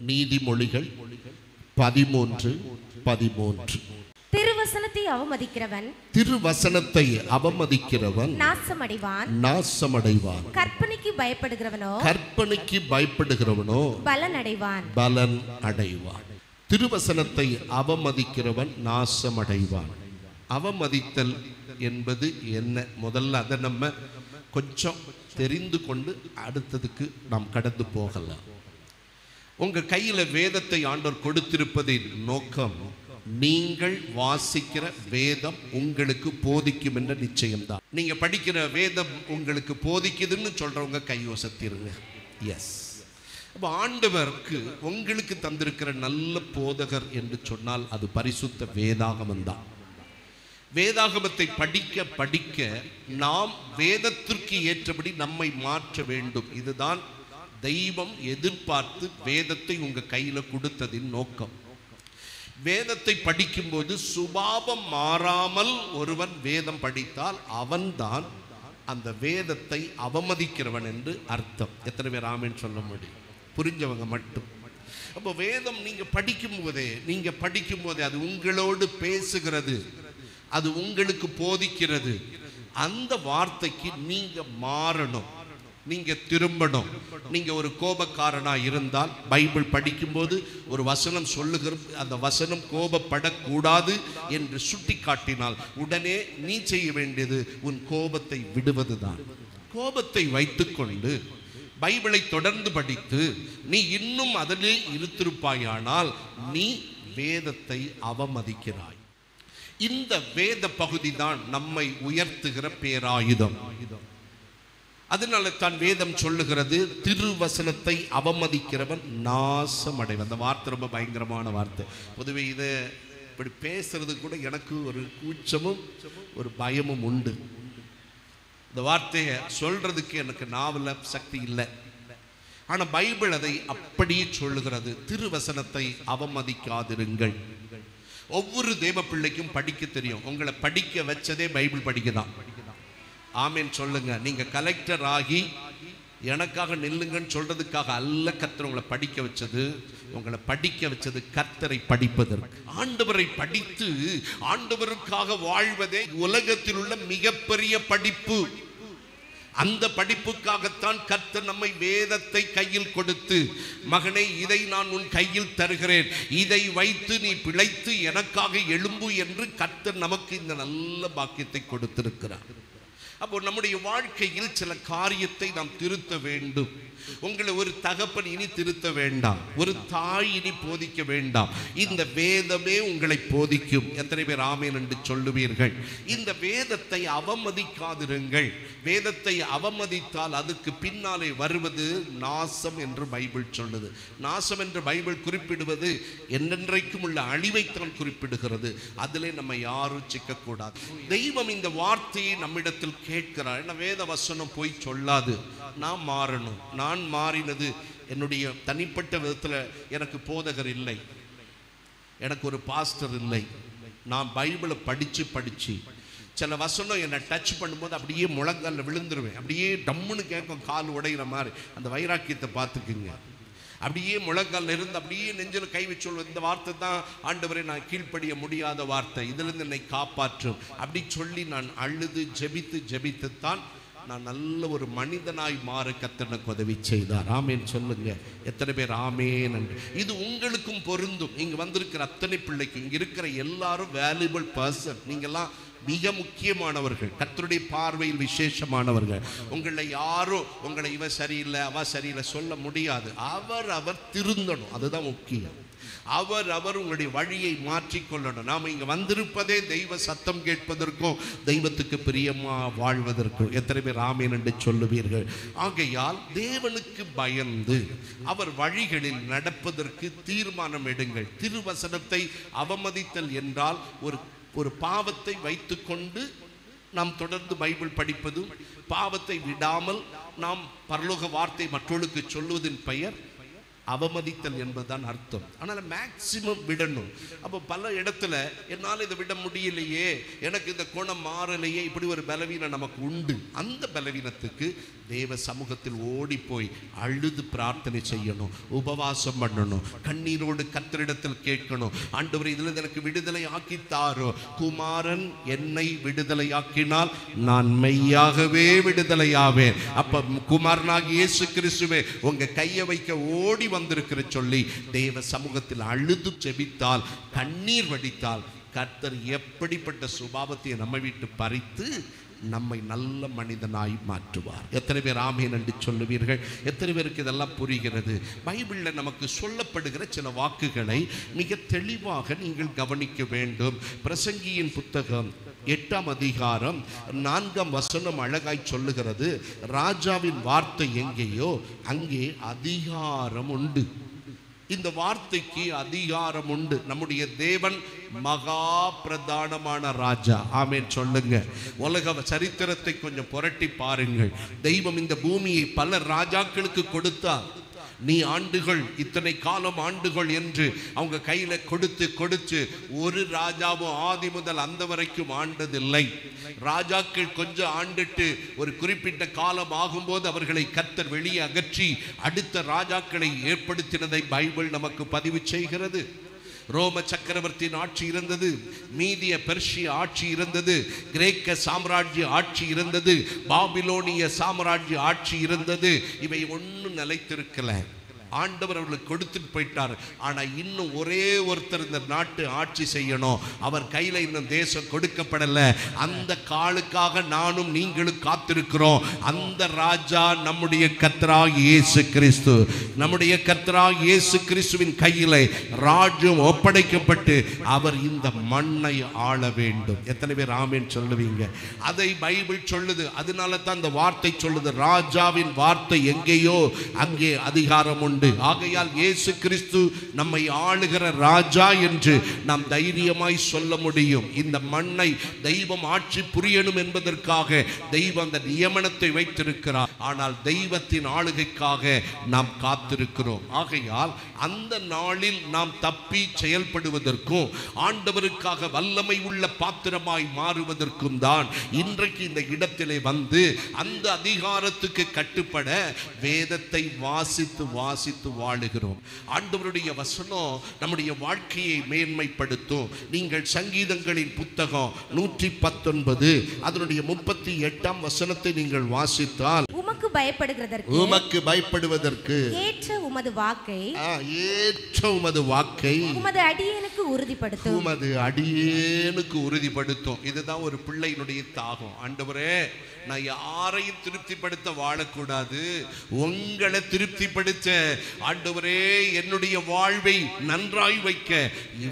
நீதிமொழிகள் 13:13. திருவசனத்தை அவமதிக்கிறவன் நாசமடைவான். கற்பனைக்கு பயப்படுகிறவனோ பலன் அடைவான். திருவசனத்தை அவமதிக்கிறவன் நாசமடைவான். அவமதித்தல் என்பது என்ன? முதல்ல அதை நம்ம கொஞ்சம் தெரிந்து கொண்டு அடுத்ததுக்கு நாம் கடந்து போகலாம். உங்க கையில வேதத்தை ஆண்டவர் கொடுத்திருப்பதின் நோக்கம், நீங்கள் வாசிக்கிற வேதம் உங்களுக்கு போதிக்கும் என்ற நிச்சயம்தான். நீங்க படிக்கிற வேதம் உங்களுக்கு போதிக்குதுன்னு சொல்றவங்க கையோசத்திருங்க. எஸ். அப்போ ஆண்டவருக்கு உங்களுக்கு தந்திருக்கிற நல்ல போதகர் என்று சொன்னால் அது பரிசுத்த வேதாகமம் தான். வேதாகமத்தை படிக்க படிக்க நாம் வேதத்திற்கு ஏற்றபடி நம்மை மாற்ற வேண்டும். இதுதான் தெய்வம் எதிர்பார்த்து வேதத்தை உங்க கையில கொடுத்ததின் நோக்கம். வேதத்தை படிக்கும்போது சுபாவம் மாறாமல் ஒருவன் வேதம் படித்தால் அவன்தான் அந்த வேதத்தை அவமதிக்கிறவன் என்று அர்த்தம். எத்தனை பேர் ஆமென் சொல்ல முடியும்? புரிஞ்சவங்க மட்டும். அப்போ வேதம் நீங்க படிக்கும் போதே அது உங்களோடு பேசுகிறது, அது உங்களுக்கு போதிக்கிறது. அந்த வார்த்தைக்கு நீங்க மாறணும், நீங்க திரும்பணும். நீங்க ஒரு கோபக்காரனா இருந்தால் பைபிள் படிக்கும்போது ஒரு வசனம் சொல்லுகிறது, அந்த வசனம் கோபப்படக்கூடாது என்று சுட்டி காட்டினால் உடனே நீ செய்ய வேண்டியது உன் கோபத்தை விடுவதுதான். கோபத்தை வைத்துக்கொண்டு பைபிளை தொடர்ந்து படித்து நீ இன்னும் அதிலே இருத்திருப்பாயானால் நீ வேதத்தை அவமதிக்கிறாய். இந்த வேத பகுதி தான் நம்மை உயர்த்துகிற பேராயுதம். அதனால தான் வேதம் சொல்லுகிறது, திருவசனத்தை அவமதிக்கிறவன் நாசம் அடைவன். அந்த வார்த்தை ரொம்ப பயங்கரமான வார்த்தை. பொதுவே இதை இப்படி பேசுறது கூட எனக்கு ஒரு கூச்சமும் ஒரு பயமும் உண்டு. இந்த வார்த்தையை சொல்றதுக்கு எனக்கு நாவல சக்தி இல்லை. ஆனா பைபிள் அதை அப்படியே சொல்லுகிறது, திருவசனத்தை அவமதிக்காதிருங்கள். ஒவ்வொரு தேவ பிள்ளைக்கும் படிக்க தெரியும். உங்களை படிக்க வச்சதே பைபிள் படிக்க தான். ஆமேன் சொல்லுங்க. நீங்க கலெக்டர் ஆகி எனக்காக நில்லுங்கன்னு சொல்றதுக்காக அல்ல கர்த்தர் உங்களை படிக்க வச்சது. உங்களை படிக்க வச்சது கர்த்தரை படிப்பதற்கு. ஆண்டவரை படித்து ஆண்டவருக்காக வாழ்வதே உலகத்தில் உள்ள மிகப்பெரிய படிப்பு. அந்த படிப்புக்காகத்தான் கர்த்தர் நம்மை வேதத்தை கையில் கொடுத்து, மகனே இதை நான் உன் கையில் தருகிறேன், இதை வைத்து நீ பிழைத்து எனக்காக எழும்பு என்று கர்த்தர் நமக்கு இந்த நல்ல பாக்கியத்தை கொடுத்திருக்கிறார். அப்போ நம்முடைய வாழ்க்கையில் சில காரியத்தை நாம் திருத்த வேண்டும். உங்களை ஒரு தகப்பன் இனி திருத்த வேண்டாம், ஒரு தாய் இனி போதிக்க வேண்டாம். இந்த வேதமே உங்களை போதிக்கும். எத்தனை பேர் ஆமென் என்று சொல்லுவீர்கள்? இந்த வேதத்தை அவமதிக்காதிருங்கள். வேதத்தை அவமதித்தால் அதுக்கு பின்னாலே வருவது நாசம் என்று பைபிள் சொல்லுது. நாசம் என்று பைபிள் குறிப்பிடுவது என்றென்றைக்கும் உள்ள அழிவைத்தான் குறிப்பிடுகிறது. அதிலே நம்ம யாரும் சிக்கக்கூடாது. தெய்வம் இந்த வார்த்தையை நம்மிடத்தில் கேட்கிறார். என்ன வேத வசனம் போய் சொல்லாது. நான் மாறணும். நான் மாறினது என்னுடைய தனிப்பட்ட விதத்தில். எனக்கு போதகர் இல்லை, எனக்கு ஒரு பாஸ்டர் இல்லை. நான் பைபிளை படிச்சு சில வசனம் என்னை டச் பண்ணும்போது அப்படியே முழங்காலில் விழுந்துருவேன். அப்படியே டம்முன்னு கேட்கும், கால் உடைகிற மாதிரி. அந்த வைராக்கியத்தை பார்த்துக்குங்க. அப்படியே முழங்காலில் இருந்து அப்படியே நெஞ்சில் கை வச்சு சொல்வது, இந்த வார்த்தை தான் ஆண்டவரை நான் கீழ்ப்படிய முடியாத வார்த்தை, இதிலிருந்து என்னை காப்பாற்றும் அப்படி சொல்லி நான் அழுது ஜெபித்துத்தான் நான் நல்ல ஒரு மனிதனாய் மாற கர்த்தர் எனக்கு உதவி செய்தார். ஆமேன் சொல்லுங்க. எத்தனை பேர் ஆமேன் என்று? இது உங்களுக்கும் பொருந்தும். இங்க வந்திருக்கிற அத்தனை பிள்ளைக்கு, இங்க இருக்கிற எல்லாரும் வேல்யூபிள் பர்சன். நீங்கெல்லாம் மிக முக்கியமானவர்கள், கர்த்தருடைய பார்வையில் விசேஷமானவர்கள். உங்களை யாரும் உங்களை இவ சரியில்லை அவ சரியில்லை சொல்ல முடியாது. அவர் திருந்தணும், அதுதான் முக்கியம். அவர் உங்களுடைய வழியை மாற்றிக்கொள்ளணும். நாம் இங்க வந்திருப்பதே தெய்வ சத்தம் கேட்பதற்கும் தெய்வத்துக்கு பிரியமா வாழ்வதற்கும். எத்தனை பேர் ஆமென் என்று சொல்லுவீர்கள்? ஆகையால் தேவனுக்கு பயந்து அவர் வழிகளில் நடப்பதற்கு தீர்மானம் எடுங்கள். திருவசனத்தை அவமதித்தல் என்றால் ஒரு பாவத்தை வைத்துக்கொண்டு நாம் தொடர்ந்து பைபிள் படிப்பதும், பாவத்தை விடாமல் நாம் பரலோக வார்த்தை மற்றவர்களுக்கு சொல்லுவதின் பெயர் அவமதித்தல் என்பதுதான் அர்த்தம். ஆனால் மேக்சிமம் விடணும். அப்போ பல இடத்துல என்னால் இதை விட முடியலையே, எனக்கு இந்த குணம் மாறலையே, இப்படி ஒரு பலவீனம் நமக்கு உண்டு. அந்த பலவீனத்துக்கு தேவ சமூகத்தில் ஓடி போய் அழுது பிரார்த்தனை செய்யணும், உபவாசம் பண்ணணும், கண்ணீரோடு கர்த்தரிடத்தில் கேட்கணும். ஆண்டவரே, இதில் எனக்கு விடுதலை ஆக்கித்தாரோ. குமாரன் என்னை விடுதலை ஆக்கினால் நான் மெய்யாகவே விடுதலையாவேன். அப்ப குமாரனாகிய இயேசு கிறிஸ்துவே உங்க கையை வைக்க ஓடி வந்திருக்கிற சொல்லி தேவ சமூகத்தில் அழுது செபித்தால், கண்ணீர் வடித்தால், கர்த்தர் எப்படிப்பட்ட சுபாவத்தை நம்ம விட்டு பறித்து நம்மை நல்ல மனிதனாய் மாற்றுவார். எத்தனை பேர் ஆமேன் என்று சொல்லுவீர்கள்? எத்தனை பேருக்கு இதெல்லாம் புரிகிறது? பைபிளில் நமக்கு சொல்லப்படுகிற சில வாக்குகளை மிக தெளிவாக நீங்கள் கவனிக்க வேண்டும். பிரசங்கியின் புத்தகம் 8ஆம் அதிகாரம் 4ஆம் வசனம் அழகாய் சொல்லுகிறது, ராஜாவின் வார்த்தை எங்கேயோ அங்கே அதிகாரம் உண்டு. இந்த வார்த்தைக்கு அதிகாரம் உண்டு. நம்முடைய தேவன் மகா பிரதானமான ராஜா. ஆமென் சொல்லுங்க. உலக சரித்திரத்தை கொஞ்சம் புரட்டி பாருங்கள். தெய்வம் இந்த பூமியை பல ராஜாக்களுக்கு கொடுத்தார். நீ ஆண்டுகள், இத்தனை காலம் ஆண்டுகள் என்று அவங்க கையில கொடுத்து ஒரு ராஜாவும் ஆதி முதல் அந்த வரைக்கும் ஆண்டதில்லை. ராஜாக்கள் கொஞ்சம் ஆண்டுட்டு ஒரு குறிப்பிட்ட காலம் ஆகும்போது அவர்களை கர்த்தர் வெளியே அகற்றி அடுத்த ராஜாக்களை ஏற்படுத்தினதை பைபிள் நமக்கு பதிவு செய்கிறது. ரோம சக்கரவர்த்தியின் ஆட்சி இருந்தது, மீதிய பெர்ஷிய ஆட்சி இருந்தது, கிரேக்க சாம்ராஜ்ய ஆட்சி இருந்தது, பாபிலோனிய சாம்ராஜ்ய ஆட்சி இருந்தது. இவை ஒன்றும் நிலைத்திருக்கல. ஆண்டவர் அவர்களுக்கு கொடுத்துட்டு போயிட்டார். ஆனா இன்னும் ஒரே ஒருத்தர் இந்த நாட்டு ஆட்சி செய்யணும். அவர் கையில இன்னும் தேசம் கொடுக்கப்படல. அந்த காலுக்காக நானும் நீங்களும் காத்திருக்கிறோம். அந்த ராஜா நம்முடைய கர்த்தராகிய இயேசு கிறிஸ்து. நம்முடைய கர்த்தராகிய இயேசு கிறிஸ்துவின் கையில ராஜ்யம் ஒப்படைக்கப்பட்டு அவர் இந்த மண்ணை ஆள வேண்டும். எத்தனை பேர் ஆமென் சொல்லுவீங்க? அதை பைபிள் சொல்லுது. அதனால தான் அந்த வார்த்தை சொல்லுது, ராஜாவின் வார்த்தை எங்கேயோ அங்கே அதிகாரம் உண்டு. ஆகையால் இயேசு கிறிஸ்து நம்மை ஆளுகிற ராஜா என்று நாம் தைரியமாய் சொல்ல முடியும். இந்த மண்ணை தெய்வம் ஆட்சி புரியணும் என்பதற்காக தெய்வம் அந்த நியமனத்தை வைத்திருக்கிறார். ஆனால் தெய்வத்தின் ஆளுகைக்காக நாம் காத்திருக்கிறோம். ஆகையால் அந்த நாளில் நாம் தப்பி செயல்படுவதற்கும் ஆண்டவருக்காக வல்லமை உள்ள பாத்திரமாய் மாறுவதற்கும் தான் இன்றைக்கு இந்த இடத்திலே வந்து அந்த அதிகாரத்துக்கு கட்டுப்பட வேதத்தை வாசித்து வாழுகிறோம். ஆண்டவருடைய வசனம் நம்முடைய வாழ்க்கையை மேன்மைப்படுத்தும். நீங்கள் சங்கீதங்களின் புத்தகம் 119 அதனுடைய 38ஆம் வசனத்தை நீங்கள் வாசித்தால், உமக்கு பயப்படுவதற்கு ஏற்ற உமது வாக்கை உமது அடியேனுக்கு உறுதிப்படுத்தும். இதுதான் ஒரு பிள்ளையினுடைய தாகம். ஆண்டவரே, நான் யாரையும் திருப்திப்படுத்த வாழக்கூடாது, உங்களை திருப்திப்படுத்த ஆண்டவரே என்னுடைய வாழ்வை நன்றாய் வைக்க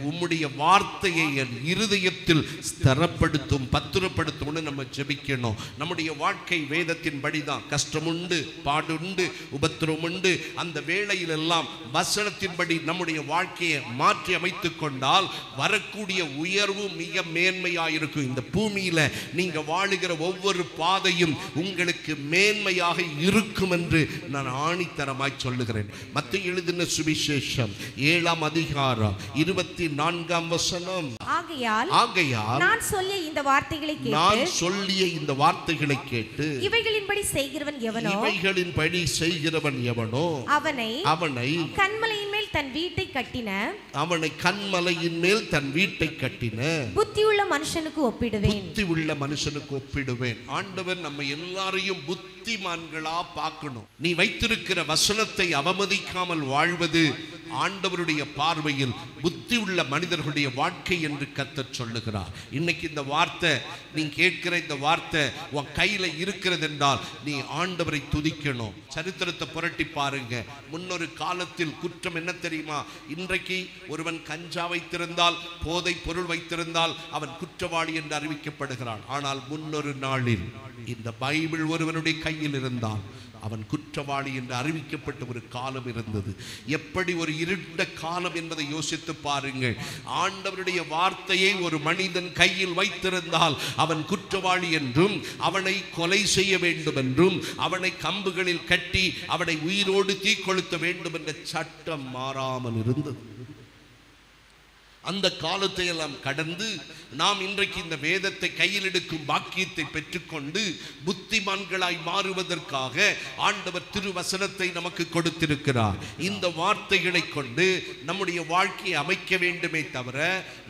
உம்முடைய வார்த்தையை என் இருதயத்தில் ஸ்திரப்படுத்தும், பத்திரப்படுத்தும்னு நம்ம ஜெபிக்கணும். நம்முடைய வாழ்க்கை வேதத்தின் படிதான். கஷ்டம் உண்டு, பாடு உண்டு, உபத்திரம் உண்டு. அந்த வேளையில் எல்லாம் வசனத்தின்படி நம்முடைய வாழ்க்கையை மாற்றி அமைத்துக் கொண்டால் வரக்கூடிய உயர்வு மிக மேன்மையாயிருக்கும். இந்த பூமியில நீங்க வாழுகிற ஒவ்வொரு பாதையும் உங்களுக்கு மேன்மையாக இருக்கும் என்று நான் ஆணித்தரமாய் சொல்லுகிறேன். மத்தேயு எழுதின சுவிசேஷம் 7ஆம் அதிகாரம் 24ஆம் வசனம், ஆகையால் நான் சொல்லிய இந்த வார்த்தைகளை கேட்டு இவைகளின்படி செய்கிறவன் எவனோ அவனை கன்மலையின் மேல் தன் வீட்டை கட்டின புத்தியுள்ள மனுஷனுக்கு ஒப்பிடுவேன். ஆண்டவர் நம்ம எல்லாரையும் புத்திமான்களா பார்க்கணும். நீ வைத்திருக்கிற வசனத்தை அவமதிக்காமல் வாழ்வது ஆண்டவருடைய பார்வையில் புத்தி உள்ள மனிதர்களுடைய வாழ்க்கை என்று கர்த்தர் சொல்லுகிறார். இன்னைக்கு இந்த வார்த்தை, நீ கேட்கிற இந்த வார்த்தை உன் கையில இருக்கிறது என்றால் நீ ஆண்டவரை துதிக்கணும். சரித்திரத்தை புரட்டி பாருங்க. முன்னொரு காலத்தில் குற்றம் என்ன தெரியுமா? இன்றைக்கு ஒருவன் கஞ்சா வைத்திருந்தால், போதை பொருள் வைத்திருந்தால் அவன் குற்றவாளி என்று அறிவிக்கப்படுகிறான். ஆனால் முன்னொரு நாளில் இந்த பைபிள் ஒருவனுடைய கையில் இருந்தால் அவன் குற்றவாளி என்று அறிவிக்கப்பட்ட ஒரு காலம் இருந்தது. எப்படி ஒரு இருண்ட காலம் என்பதை யோசித்து பாருங்கள். ஆண்டவருடைய வார்த்தையை ஒரு மனிதன் கையில் வைத்திருந்தால் அவன் குற்றவாளி என்றும், அவனை கொலை செய்ய வேண்டும் என்றும், அவனை கம்புகளில் கட்டி அவனை உயிரோடு தீக்கொளுத்த வேண்டும் என்ற சட்டம் மாறாமல் இருந்தது. அந்த காலத்தை எல்லாம் கடந்து நாம் இன்றைக்கு இந்த வேதத்தை கையில் எடுக்கும் பாக்கியத்தை பெற்றுக்கொண்டு புத்திமான்களாய் மாறுவதற்காக ஆண்டவர் திருவசனத்தை நமக்கு கொடுத்திருக்கிறார். இந்த வார்த்தைகளை கொண்டு நம்முடைய வாழ்க்கையை அமைக்க வேண்டுமே தவிர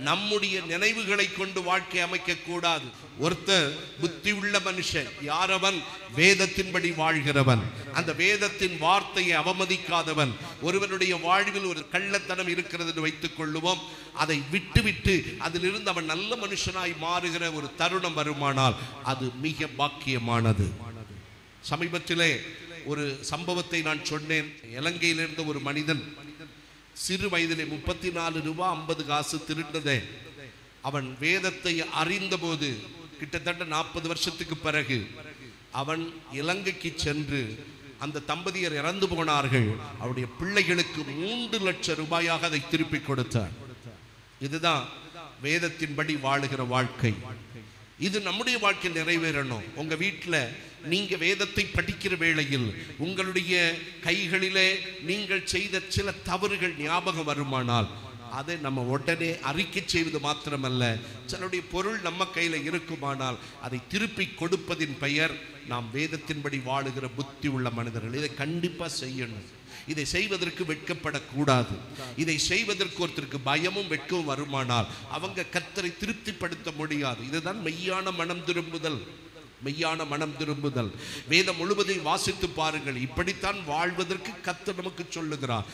நம்முடைய நினைவுகளை கொண்டு வாழ்க்கையை அமைக்க கூடாது. ஒருத்தர் புத்தி உள்ள மனுஷன் யாரவன்? வேதத்தின்படி வாழ்கிறவன், அந்த வேதத்தின் வார்த்தையை அவமதிக்காதவன். ஒருவனுடைய வாழ்வில் ஒரு கள்ளத்தனம் இருக்கிறது என்று வைத்துக் கொள்ளுவோம். அதை விட்டுவிட்டு அதிலிருந்து அவன் நல்ல மனுஷனாய் மாறுகிற ஒரு தருணம் வருமானால் அது மிக பாக்கியமானது. சமீபத்திலே ஒரு சம்பவத்தை நான் சொன்னேன். இலங்கையிலிருந்து ஒரு மனிதன் சிறு வயதிலே 34 ரூபாய் 50 காசு திருண்டதே. அவன் வேதத்தை அறிந்த போது கிட்டத்தட்ட 40 வருஷத்துக்கு பிறகு அவன் இலங்கைக்கு சென்று அந்த தம்பதியர் இறந்து போனார்கள். அவருடைய பிள்ளைகளுக்கு 3 லட்சம் ரூபாயாக அதை திருப்பி கொடுத்தார். இதுதான் வேதத்தின்படி வாழுகிற வாழ்க்கை. இது நம்முடைய வாழ்க்கையில் நிறைவேறணும். உங்க வீட்டில் நீங்க வேதத்தை படிக்கிற வேளையில் உங்களுடைய கைகளிலே நீங்கள் செய்த சில தவறுகள் ஞாபகம் வருமானால் அதை நம்ம உடனே அறிக்கை செய்வது மாத்திரமல்ல, சிலருடைய பொருள் நம்ம கையில் இருக்குமானால் அதை திருப்பி கொடுப்பதின் பெயர் நாம் வேதத்தின்படி வாழுகிற புத்தி உள்ள மனிதர்கள். இதை கண்டிப்பா செய்யணும். இதை செய்வதற்கு வெட்கப்படக்கூடாது. இதை செய்வதற்கு ஒருத்தருக்கு பயமும் வெட்கவும் வருமானால் அவங்க கர்த்தரை திருப்திப்படுத்த முடியாது. இதுதான் மெய்யான மனம் திரும்புதல். மெய்யான மனம் திரும்புதல். வேதம் முழுவதையும் வாசித்து பாருங்கள். இப்படித்தான் வாழ்வதற்கு கர்த்தர் நமக்கு சொல்லுகிறார்.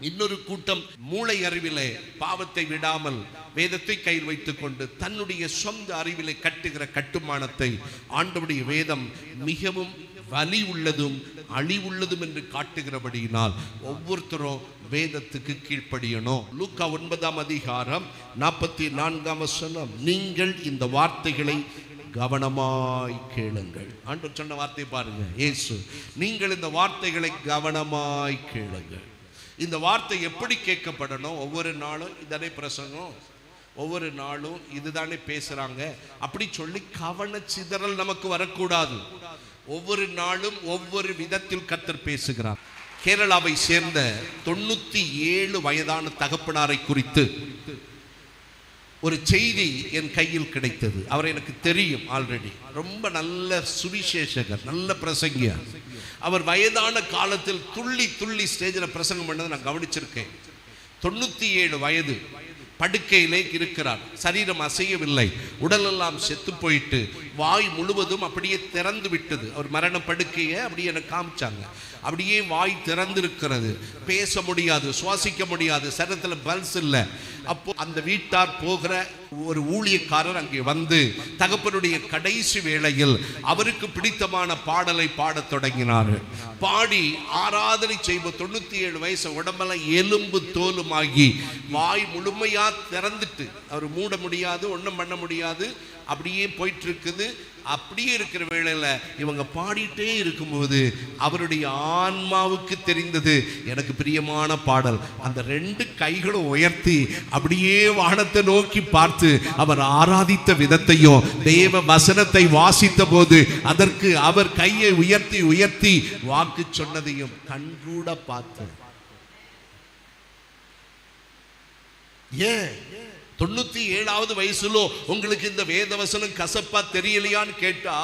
இன்னொரு கூட்டம் மூளை அறிவிலே பாவத்தை விடாமல் வேதத்தை கையில் வைத்துக் கொண்டு தன்னுடைய சொந்த அறிவிலே கட்டுகிற கட்டுமானத்தை ஆண்டவருடைய வேதம் மிகவும் வலி உள்ளதும் அழிவுள்ளதும் என்று காட்டுகிறபடியினால் ஒவ்வொருத்தரும் வேதத்துக்கு கீழ்ப்படியணும். லூக்கா 9ஆம் அதிகாரம் 44ஆம் வசனம், நீங்கள் இந்த வார்த்தைகளை கவனமாய் கேளுங்கள். ஆண்டவர் சொன்ன வார்த்தையை பாருங்க. இயேசு, நீங்கள் இந்த வார்த்தைகளை கவனமாய் கேளுங்கள். இந்த வார்த்தை எப்படி கேட்கப்படணும்? ஒவ்வொரு நாளும் இதனை பிரசங்கம், ஒவ்வொரு நாளும் இதுதானே பேசுறாங்க அப்படி சொல்லி கவன சிதறல் நமக்கு வரக்கூடாது. ஒவ்வொரு நாளும் ஒவ்வொரு விதத்தில் கர்த்தர் பேசுகிறார். கேரளாவை சேர்ந்த 97 வயதான தகப்பனாரை குறித்து ஒரு செய்தி என் கையில் கிடைத்தது. அவர் எனக்கு தெரியும் ஆல்ரெடி. ரொம்ப நல்ல சுவிசேஷகர், நல்ல பிரசங்கியார். அவர் வயதான காலத்தில் துள்ளி துள்ளி ஸ்டேஜில் பிரசங்கம் பண்ணதை நான் கவனிச்சிருக்கேன். 97 வயது, படுக்கையிலே இருக்கிறார். சரீரம் அசையவில்லை, உடலெல்லாம் செத்து போயிட்டு வாய் முழுவதும் அப்படியே திறந்து விட்டது. அவர் மரண படுக்கையை அப்படியே எனக்கு காமிச்சாங்க. அப்படியே வாய் திறந்திருக்கிறது, பேச முடியாது, சுவாசிக்க முடியாது, சரீரத்தில் பல்ஸ் இல்லை. அப்போ அந்த வீட்டார் போகிற ஒரு ஊழியக்காரர் அங்கே வந்து தகப்பனுடைய கடைசி வேளையில் அவருக்கு பிடித்தமான பாடலை பாடத் தொடங்கினார். பாடி ஆராதனை செய்வோம். 97 வயசு, உடம்பெல்லாம் எலும்பு தோலுமாகி வாய் முழுமையா திறந்துட்டு அவர் மூட முடியாது, ஒன்றும் பண்ண முடியாது, அப்படியே போயிட்டு இருக்குது. அப்படியே இருக்கிற வேளையில இவங்க பாடிட்டே இருக்கும்போது அவருடைய ஆன்மாவுக்கு தெரிந்தது, எனக்கு பிரியமான பாடல். அந்த 2 கைகளும் உயர்த்தி அப்படியே வானத்தை நோக்கி பார்த்து அவர் ஆராதித்த விதத்தையும் தேவ வசனத்தை வாசித்த போது அதற்கு அவர் கையை உயர்த்தி உயர்த்தி வாக்கு சொன்னதையும் கண்கூட பார்த்து. ஏன் 97வது வயசுல உங்களுக்கு இந்த வேதவசனம் கசப்பா தெரியலையான்னு கேட்டா,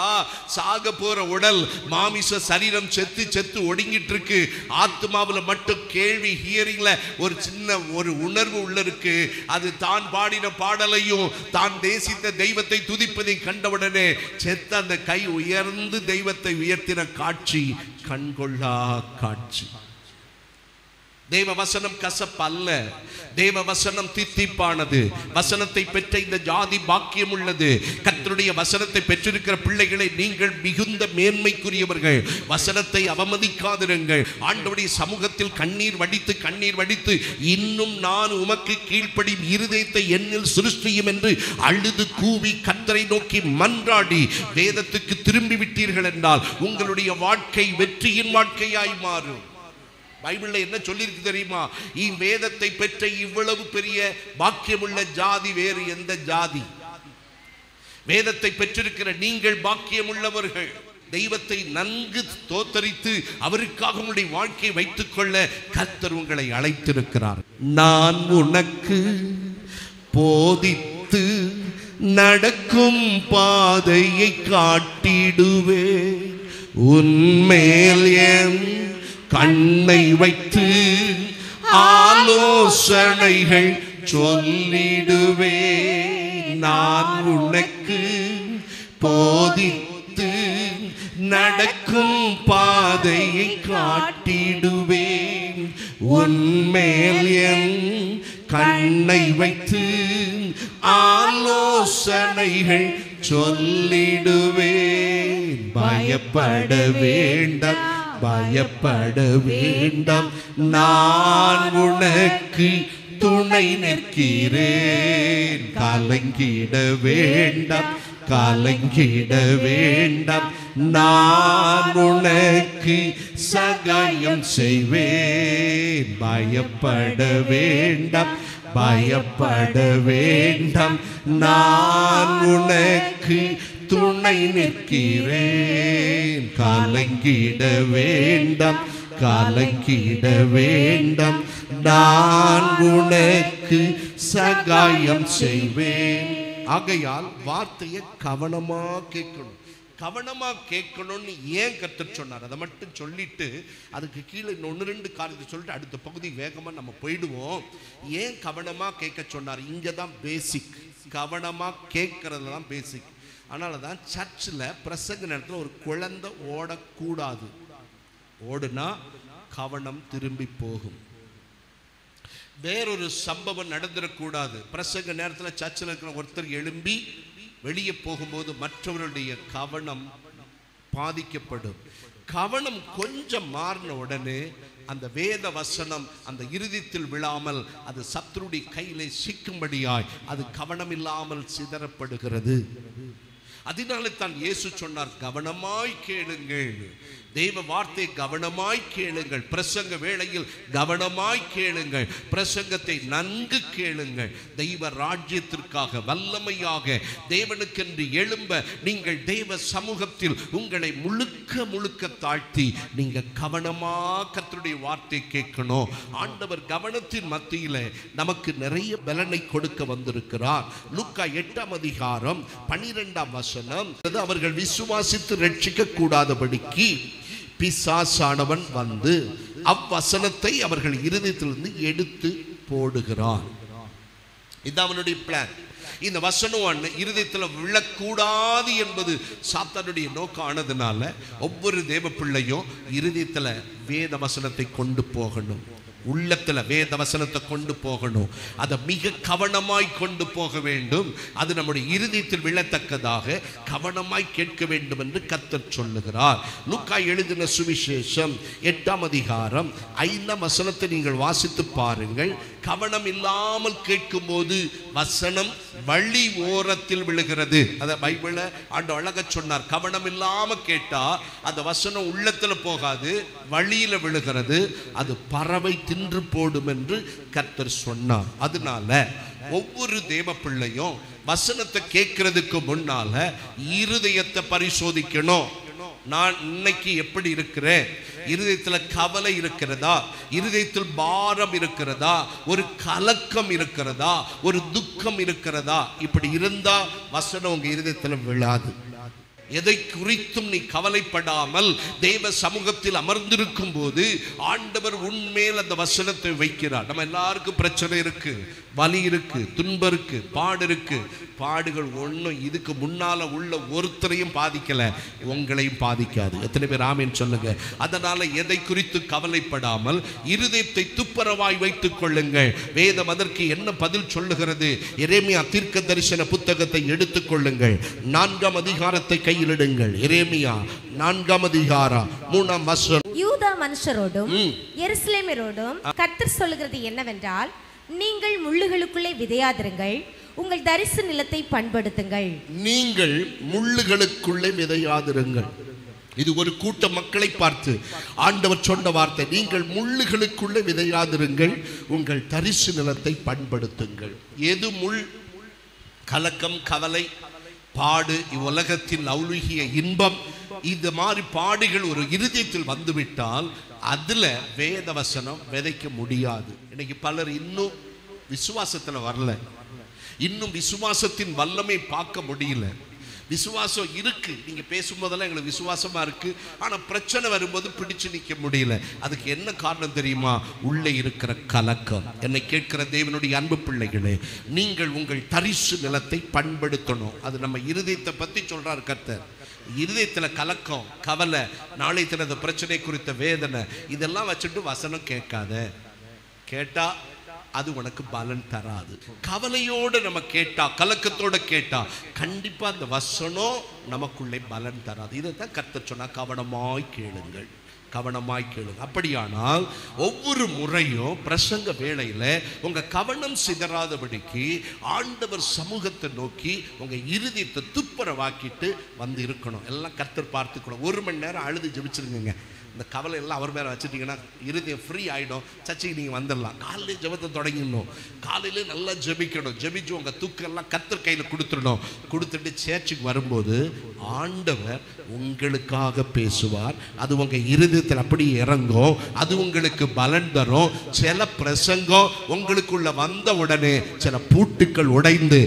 சாக போற உடல் மாமிச சரீரம் செத்து செத்து ஒடுங்கிட்டு இருக்கு. ஆத்மாவில் மட்டும் கேள்வி, ஹியரிங்ல ஒரு சின்ன ஒரு உணர்வு உள்ள இருக்கு. அது தான் பாடின பாடலையும் தான் தேசித்த தெய்வத்தை துதிப்பதை கண்டவுடனே செத்த அந்த கை உயர்ந்து தெய்வத்தை உயர்த்தின காட்சி கண்கொள்ளா காட்சி. தேவ வசனம் கசப்பல்ல, தேவ வசனம் தித்திப்பானது. வசனத்தை பெற்ற இந்த ஜாதி பாக்கியம் உள்ளது. கர்த்தருடைய வசனத்தை பெற்றிருக்கிற பிள்ளைகளை நீங்கள் மிகுந்த மேன்மைக்குரியவர்கள். வசனத்தை அவமதிக்காதிருங்கள். ஆண்டவருடைய சமூகத்தில் கண்ணீர் வடித்து இன்னும் நான் உமக்கு கீழ்ப்படியும் இருதயத்தை என்னில் சிருஷ்டியும் என்று அழுது கூவி கர்த்தரை நோக்கி மன்றாடி வேதத்துக்கு திரும்பி விட்டீர்கள் என்றால் உங்களுடைய வாழ்க்கை வெற்றியின் வாழ்க்கையாய் மாறும். பைபிள்ல என்ன சொல்லியிருக்கு தெரியுமா? வேதத்தை பெற்ற இவ்வளவு பெரிய பாக்கியமுள்ள ஜாதி வேறு எந்த ஜாதி? வேதத்தை பெற்றிருக்கிற நீங்கள் பாக்கியமுள்ளவர்கள். தெய்வத்தை நன்கு தோத்தரித்து அவருக்காக உங்களுடைய வாழ்க்கையை வைத்துக் கொள்ள கர்த்தர் உங்களை அழைத்திருக்கிறார். நான் உனக்கு போதித்து நடக்கும் பாதையை காட்டிடுவேன், உன்மேல் என் கண்ணை வைத்து ஆலோசனைகள் சொல்லிடுவேன். நான் உனக்கு போதித்து நடக்கும் பாதையை காட்டிடுவேன், உன்மேல் என் கண்ணை வைத்து ஆலோசனைகள் சொல்லிடுவேன். பயப்பட வேண்டாம், பயப்பட வேண்டாம், நான் உனக்கு துணை நிற்கிறேன். கலங்கிட வேண்டாம், கலங்கிட வேண்டாம், நான் உனக்கு சகாயம் செய்வேன். பயப்பட வேண்டாம், பயப்பட வேண்டாம், நான் உனக்கு துணை நிற்கிறேன். கலங்கிட வேண்டாம், கலங்கிட வேண்டாம், நான் உனக்கு சகாயம் செய்வேன். ஆகையால் வார்த்தையை கவனமா கேட்கணும். கவனமா கேட்கணும்னு ஏன் கர்த்தர் சொன்னார் அதை மட்டும் சொல்லிட்டு அதுக்கு கீழே 1-2 காரியத்தை சொல்லிட்டு அடுத்த பகுதி வேகமா நம்ம போயிடுவோம். ஏன் கவனமா கேட்க சொன்னார்? இங்கதான் பேசிக். கவனமா கேட்கறதுல தான் பேசிக். அதனால தான் சர்ச்சில் பிரசங்க நேரத்தில் ஒரு குழந்தை ஓடக்கூடாது. ஓடுனா கவனம் திரும்பி போகும். வேறொரு சம்பவம் நடந்துடக்கூடாது. பிரசங்க நேரத்தில் சர்ச்சில் இருக்கிற ஒருத்தர் எழும்பி வெளியே போகும்போது மற்றவர்களுடைய கவனம் பாதிக்கப்படும். கவனம் கொஞ்சம் மாறின உடனே அந்த வேத வசனம் அந்த இருதயத்தில் விழாமல் அது சத்துருடைய கையிலே சிக்கும்படியாய் அது கவனம் இல்லாமல் சிதறப்படுகிறது. அதனால தான் இயேசு சொன்னார், கவனமாய் கேளுங்கள், தெய்வ வார்த்தை கவனமாய் கேளுங்கள், பிரசங்க வேளையில் கவனமாய் கேளுங்கள், பிரசங்கத்தை நன்கு கேளுங்கள். தெய்வ ராஜ்யத்திற்காக வல்லமையாக தேவனுக்கென்று எழும்ப நீங்கள் தெய்வ சமூகத்தில் உங்களை முழுக்க முழுக்க தாழ்த்தி நீங்க கவனமா கர்த்தருடைய வார்த்தை கேட்கணும். ஆண்டவர் கவனத்தின் மத்தியில நமக்கு நிறைய பலனை கொடுக்க வந்திருக்கிறார். லூக்கா 8ஆம் அதிகாரம் 12ஆம் வசனம், அவர்கள் விசுவாசித்து ரட்சிக்க கூடாதபடிக்கு பிசாசானவன் வந்து அவ்வசனத்தை அவர்கள் இருதயத்திலிருந்து எடுத்து போடுகிறான். இது அவனுடைய பிளான். இந்த வசனம் இருதயத்தில் விழக்கூடாது என்பது சாத்தானுடைய நோக்கம் ஆனதுனால ஒவ்வொரு தேவ பிள்ளையும் இருதயத்தில் வேத வசனத்தை கொண்டு போகணும், உள்ளத்துல வேத வசனத்தை கொண்டு போகணும். அதை மிக கவனமாய் கொண்டு போக வேண்டும். அது நம்முடைய இருதயத்தில் விழத்தக்கதாக கவனமாய் கேட்க வேண்டும் என்று கர்த்தர் சொல்லுகிறார். லூக்கா எழுதின சுவிசேஷம் 8ஆம் அதிகாரம் 5ஆம் வசனத்தை நீங்கள் வாசித்து பாருங்கள். கவனம் இல்லாமல் கேட்கும் போது வசனம் வழி ஓரத்தில் விழுகிறது. அதை பைபிள்ல ஆண்டவர் அழகா சொன்னார். கவனம் இல்லாம கேட்டா அந்த வசனம் உள்ளத்துல போகாது, வழியில விழுகிறது, அது பறவை தின்று போடும் என்று கர்த்தர் சொன்னார். அதனால ஒவ்வொரு தேவ பிள்ளையும் வசனத்தை கேட்கறதுக்கு முன்னால இருதயத்தை பரிசோதிக்கணும். நான் இன்னைக்கு எப்படி இருக்கிறேன்? இருதயத்தில் கவலை இருக்கிறதா? இருதயத்தில் பாரம் இருக்கிறதா? ஒரு கலக்கம் இருக்கிறதா? ஒரு துக்கம் இருக்கிறதா? இப்படி இருந்தா வசனம் உங்க இருதயத்தில் விழாது. எதை குறித்தும் நீ கவலைப்படாமல் தேவ சமூகத்தில் அமர்ந்திருக்கும் போது ஆண்டவர் உன்மேல் அந்த வசனத்தை வைக்கிறார். நம்ம எல்லாருக்கும் பிரச்சனை இருக்கு, வலி இருக்கு, துன்பம் இருக்கு, பாடு இருக்கு. பாடுகள் ஒன்றும் இதுக்கு முன்னால உள்ள ஒருத்தரையும் பாதிக்கல, உங்களையும் பாதிக்காது. எத்தனை பேர் ஆமீன் சொல்லுங்க. அதனால எதை குறித்து கவலைப்படாமல் இருதயத்தை துப்புரவாய் வைத்துக் கொள்ளுங்கள். வேதம் அதற்கு என்ன பதில் சொல்லுகிறது? எரேமியா தீர்க்க தரிசன புத்தகத்தை எடுத்துக் கொள்ளுங்கள். 4ஆம் அதிகாரத்தை கையிலிடுங்கள். எரேமியா 4ஆம் அதிகாரம் 3ஆம் வசனம். யூதா மனுஷரோடும் எருசலேமரோடும் கர்த்தர் சொல்லுகிறது என்னவென்றால், நீங்கள் முள்ளுகளுக்குள்ளே விதையாதிருங்கள், உங்கள் தரிசு நிலத்தை பண்படுத்துங்கள். நீங்கள் முள்ளுகளுக்குள்ளே விதையாதிருங்கள். இது ஒரு கூட்ட மக்களை பார்த்து ஆண்டவர் சொன்ன வார்த்தை. நீங்கள் முள்ளுகளுக்குள்ளே விதையாதிருங்கள், உங்கள் தரிசு நிலத்தை பண்படுத்துங்கள். எது முள்? கலக்கம், கவலை, பாடு, இவ்வுலகத்தில் லௌகிக இன்பம், இந்த மாதிரி பாடுகள் ஒரு இருதயத்தில் வந்துவிட்டால் அதுல வேத வசனம் விதைக்க முடியாது. இன்னைக்கு பலர் இன்னும் விசுவாசத்துல வரல, இன்னும் விசுவாசத்தின் வல்லமை பார்க்க முடியல. விசுவாசம் இருக்கு, நீங்க பேசும்போதெல்லாம் எங்களுக்கு விசுவாசமா இருக்கு, ஆனா பிரச்சனை வரும்போது பிடிச்சு நிக்க முடியல. அதுக்கு என்ன காரணம் தெரியுமா? உள்ளே இருக்கிற கலக்கம். என்னை கேட்கிற தேவனுடைய அன்பு பிள்ளைகளே, நீங்கள் உங்கள் தரிசு நிலத்தை பண்படுத்தணும். அது நம்ம இருதயத்தை பத்தி சொல்றார் கர்த்தர். இருதயத்துல கலக்கம், கவலை, நாளை தினத பிரச்சனை குறித்த வேதனை, இதெல்லாம் வச்சுட்டு வசனம் கேட்காத. கேட்டா அது உனக்கு பலன் தராது. கவலையோடு நம்ம கேட்டா, கலக்கத்தோட கேட்டா கண்டிப்பா அந்த வசனம் நமக்குள்ளே பலன் தராது. இதைத்தான் கர்த்தர் சொன்னா, கவனமாய் கேளுங்கள், கவனமாய் கேளுங்க. அப்படியானால் ஒவ்வொரு முறையும் பிரசங்க வேளையில உங்க கவனம் சிதறாதபடிக்கு ஆண்டவர் சமூகத்தை நோக்கி உங்க இருதயத்தை துப்புரவாக்கிட்டு வந்து இருக்கணும். எல்லாம் கர்த்தர் பார்த்துக்கணும். 1 மணி நேரம் அழுது ஜெபிச்சிருங்க. இந்த கவலை எல்லாம் அவர் மேலே வச்சுட்டிங்கன்னா இருதயம் ஃப்ரீ ஆகிடும். சர்ச்சைக்கு நீங்கள் வந்துடலாம். காலையிலே ஜெபத்தை தொடங்கிடணும். காலையிலே நல்லா ஜெபிக்கணும். ஜெபிச்சு உங்கள் தூக்கெல்லாம் கர்த்தர் கையில் கொடுத்துடணும். கொடுத்துட்டு சேர்ச்சுக்கு வரும்போது ஆண்டவர் உங்களுக்காக பேசுவார். அது உங்கள் இருதயத்தில் அப்படி இறங்கும். அது உங்களுக்கு பலன் தரும். சில பிரசங்கம் உங்களுக்குள்ள வந்த உடனே சில பூட்டுக்கள் உடைந்து,